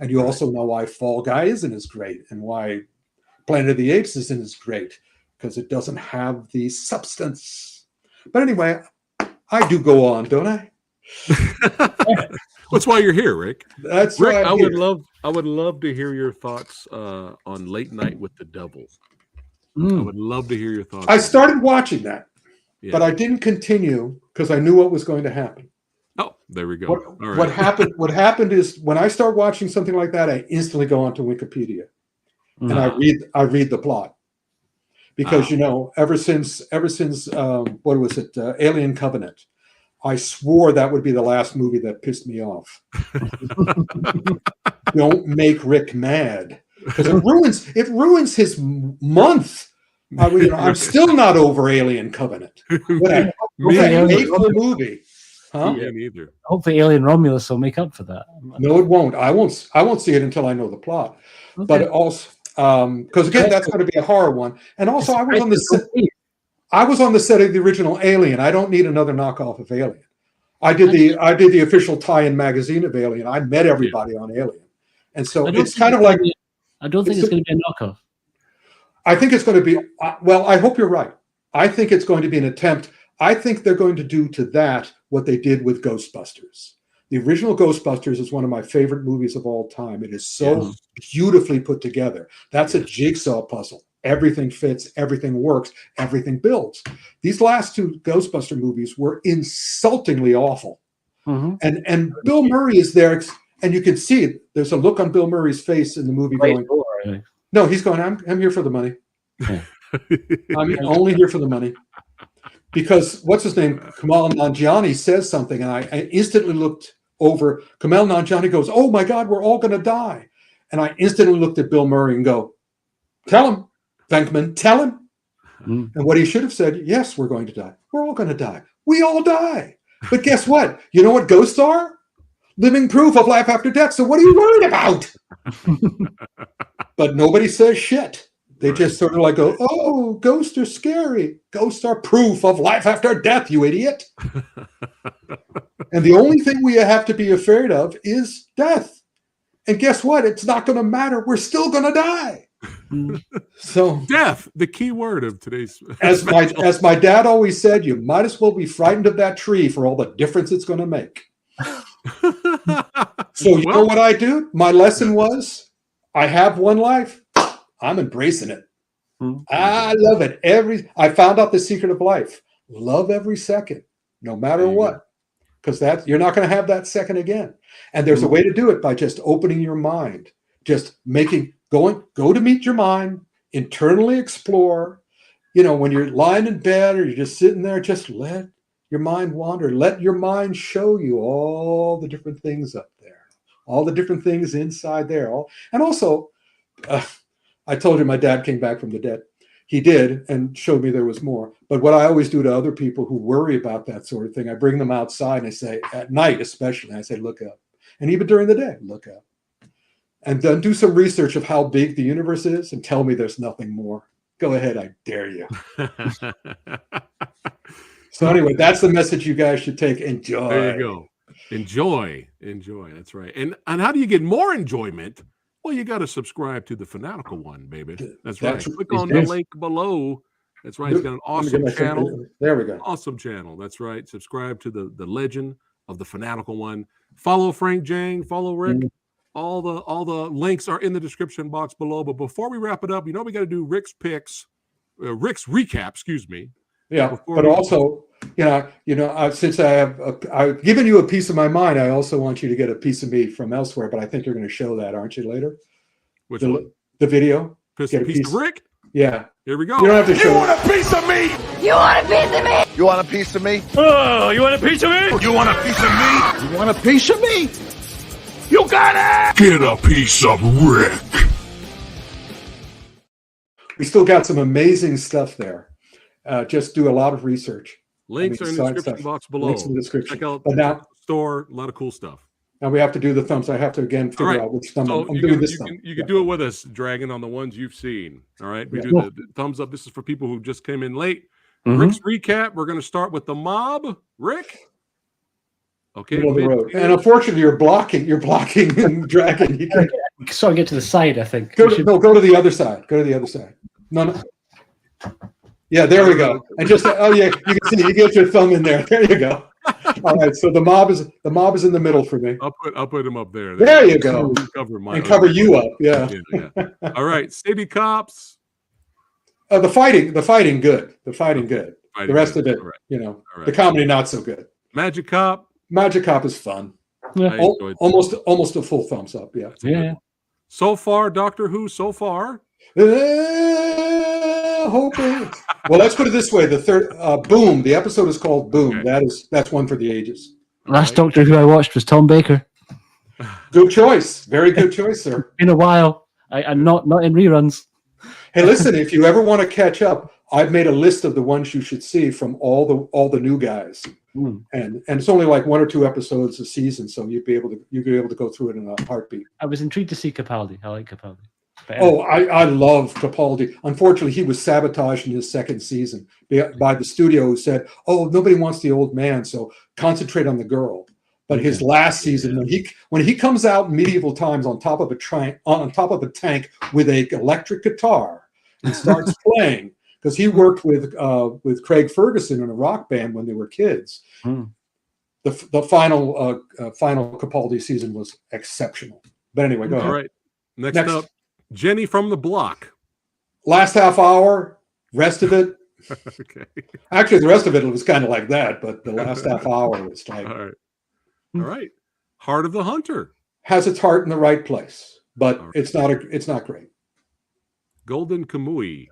And you also know why Fall Guy isn't as great and why Planet of the Apes isn't as great, because it doesn't have the substance. But anyway, I do go on, don't I? That's why you're here, Rick. That's Rick, right. I would love to hear your thoughts on Late Night with the Devil. I would love to hear your thoughts. I started watching that, Yeah. but I didn't continue because I knew what was going to happen. Oh, there we go. All right. What happened is when I start watching something like that, I instantly go onto Wikipedia and I read the plot. Because ever since what was it, Alien Covenant, I swore that would be the last movie that pissed me off. Don't make Rick mad, because it ruins his month. I'm still not over Alien Covenant. What a hateful movie. Huh? Yeah, neither. Hopefully, Alien Romulus will make up for that. No, it won't. I won't see it until I know the plot. Okay. But also, because again, that's going to be a horror one. And also, I was on the set of the original Alien. I don't need another knockoff of Alien. I did the official tie-in magazine of Alien. I met everybody on Alien, and so it's kind of like. I don't think it's going to be a knockoff. I think it's going to be. Well, I hope you're right. I think it's going to be an attempt. I think they're going to do to that what they did with Ghostbusters. The original Ghostbusters is one of my favorite movies of all time. It is so beautifully put together. That's a jigsaw puzzle. Everything fits, everything works, everything builds. These last two Ghostbuster movies were insultingly awful. And Bill Murray is there, and you can see it. There's a look on Bill Murray's face in the movie going, no, he's going, I'm here for the money. I'm only here for the money. Because what's his name? Kamal Nanjiani says something, and I instantly looked over. Kamal Nanjiani goes, oh my God, we're all going to die. And I instantly looked at Bill Murray and go, tell him, Venkman, tell him. And what he should have said, yes, we're going to die. We're all going to die. We all die. But guess what? You know what ghosts are? Living proof of life after death. So what are you worried about? But nobody says shit. They just sort of like go, oh, ghosts are scary. Ghosts are proof of life after death, you idiot. And the only thing we have to be afraid of is death. And guess what? It's not going to matter. We're still going to die. So death, the key word of today's. As my dad always said, you might as well be frightened of that tree for all the difference it's going to make. So you know what I do? My lesson was, I have one life. I'm embracing it. I love it. I found out the secret of life. Love every second, no matter what. Because you're not going to have that second again. And there's a way to do it by just opening your mind. Just go to meet your mind, internally explore. When you're lying in bed or you're just sitting there, just let your mind wander. Let your mind show you all the different things up there, all the different things inside there. And also, I told you my dad came back from the dead. He did, and showed me there was more. But what I always do to other people who worry about that sort of thing, I bring them outside and I say, at night especially, I say, look up. And even during the day, look up. And then do some research of how big the universe is and tell me there's nothing more. Go ahead, I dare you. So anyway, that's the message you guys should take. Enjoy. There you go. Enjoy. That's right. And how do you get more enjoyment? Well, you got to subscribe to the Fanatical One, baby. That's right. Click on the link below. That's right. It's got an awesome channel. There we go. Awesome channel. That's right. Subscribe to the legend of the Fanatical One. Follow Frank Jang. Follow Rick. All the links are in the description box below. But before we wrap it up, we got to do Rick's picks, Rick's recap. Excuse me. Yeah, but also, since I've given you a piece of my mind, I also want you to get a piece of me from elsewhere. But I think you're going to show that, aren't you, later? Which one? The video. Piece of Rick? Yeah. Here we go. You don't have to show. You want a piece of me? You want a piece of me? You want a piece of me? Oh, you want a piece of me? You want a piece of me? You want a piece of me? You got it! Get a piece of Rick. We still got some amazing stuff there. Just do a lot of research. Links are in the description box below. Links in the description. Check out but now, the store. A lot of cool stuff. Now we have to do the thumbs. I have to again figure out which thumb I'm doing. This thumb. You can do it with us, Dragon, on the ones you've seen. All right, we do the thumbs up. This is for people who just came in late. Rick's recap. We're going to start with the mob. Rick. Okay. Middle of the road. And unfortunately, you're blocking Dragon. You can't sort of get to the side. I think. Go to the other side. Go to the other side. No. Yeah, there we go. And just you can see you get your thumb in there. There you go. All right, so the mob is in the middle for me. I'll put him up there. There you go. Cover you up. Yeah. All right, City Cops. The fighting good. The fighting good. The rest of it, the comedy not so good. Magic Cop. Magic Cop is fun. Yeah. Almost a full thumbs up. Yeah. Yeah. So far, Doctor Who. So far. Hoping. Well, let's put it this way: the third Boom. The episode is called Boom. Okay. That's one for the ages. Last Doctor Who I watched was Tom Baker. Good choice. Very good choice, sir. In a while, I'm not in reruns. Hey, listen, if you ever want to catch up, I've made a list of the ones you should see from all the new guys, and it's only like 1 or 2 episodes a season, so you'd be able to go through it in a heartbeat. I was intrigued to see Capaldi. I like Capaldi. I love Capaldi. Unfortunately, he was sabotaged in his second season by the studio, who said, "Oh, nobody wants the old man, so concentrate on the girl." But his last season, when he comes out in medieval times on top of a tank with a electric guitar and starts playing, because he worked with Craig Ferguson in a rock band when they were kids. The final Capaldi season was exceptional. But anyway, go ahead. All right, next up. Jenny from the Block. Last half hour, rest of it. Okay. Actually, the rest of it was kind of like that, but the last half hour was like. All right. Heart of the Hunter has its heart in the right place, but it's not great. Golden Kamui.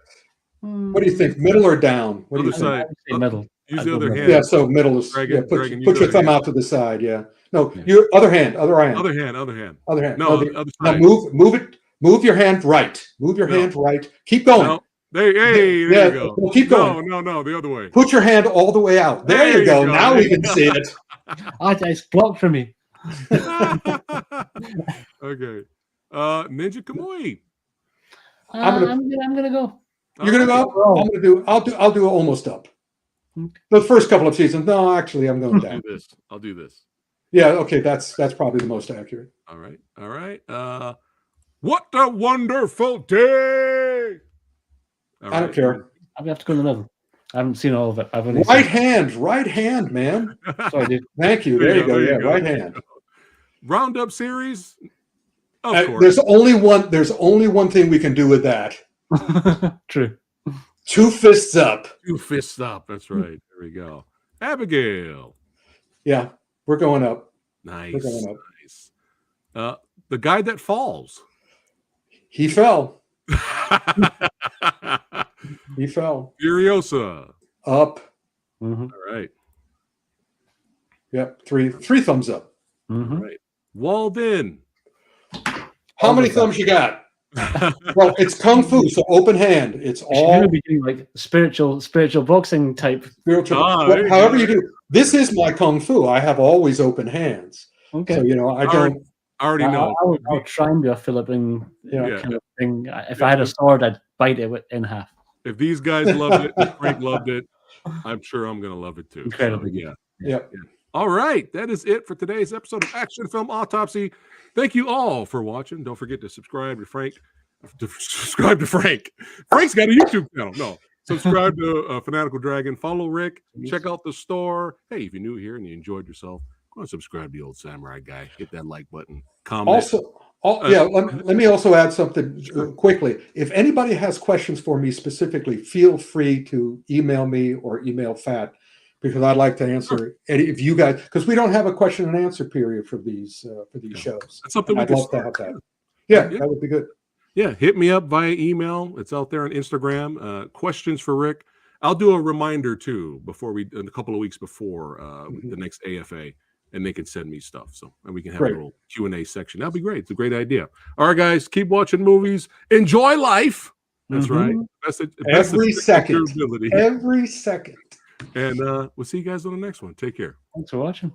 What do you think? Middle or down? What do you think? Middle. Use the other hand. Yeah, so middle is. Put your thumb out to the side. Yeah. No, your other hand. Other hand. No, the other side. Now move your hand right. Move your hand right. Keep going. No. There you go. Well, keep going. No, the other way. Put your hand all the way out. There you go. Now we can see it. It's blocked for me. Okay. Ninja Kamui. I'm gonna go. You're gonna go? I'll do almost up. The first couple of seasons. No, actually, I'm going down. I'll do this. Yeah. Okay. That's probably the most accurate. All right. What a wonderful day! I don't care. I'm gonna have to go to the level. I haven't seen all of it. I've only right hand, man. Sorry, dude. Thank you. There you go. Yeah, right hand. Roundup series. Of course. There's only one thing we can do with that. True. 2 fists up. 2 fists up. That's right. There we go. Abigail. Yeah, we're going up. Nice. We're going up. Nice. The guy that falls. He fell. He fell. Furiosa. Up. All right. Yep. 3 thumbs up. All right. Walled in. How many thumbs you got? Well, it's kung fu, so open hand. It's all be doing like spiritual boxing type. However you do. This is my kung fu. I have always open hands. Okay. So I don't. I already know. I'll try and do a Philippine kind of thing. If I had a sword, I'd bite it in half. If these guys loved it, if Frank loved it, I'm sure I'm going to love it too. Incredibly. So, yeah. All right. That is it for today's episode of Action Film Autopsy. Thank you all for watching. Don't forget to subscribe to Frank. Frank's got a YouTube channel. No. Subscribe to Fanatical Dragon. Follow Rick. Check out the store. Hey, if you're new here and you enjoyed yourself, go and subscribe to the Old Samurai Guy. Hit that like button. Comment. Let me also add something quickly. If anybody has questions for me specifically, feel free to email me or email Phat, because I'd like to answer any of you guys, because we don't have a question and answer period for these shows. That's something I'd love to have that. Yeah, that would be good. Yeah, hit me up via email. It's out there on Instagram. Questions for Rick. I'll do a reminder too in a couple of weeks before the next AFA, and they can send me stuff. So and we can have a little Q&A section. That'd be great. It's a great idea. All right, guys, keep watching movies. Enjoy life. That's right. Every second. Every second. And we'll see you guys on the next one. Take care. Thanks for watching.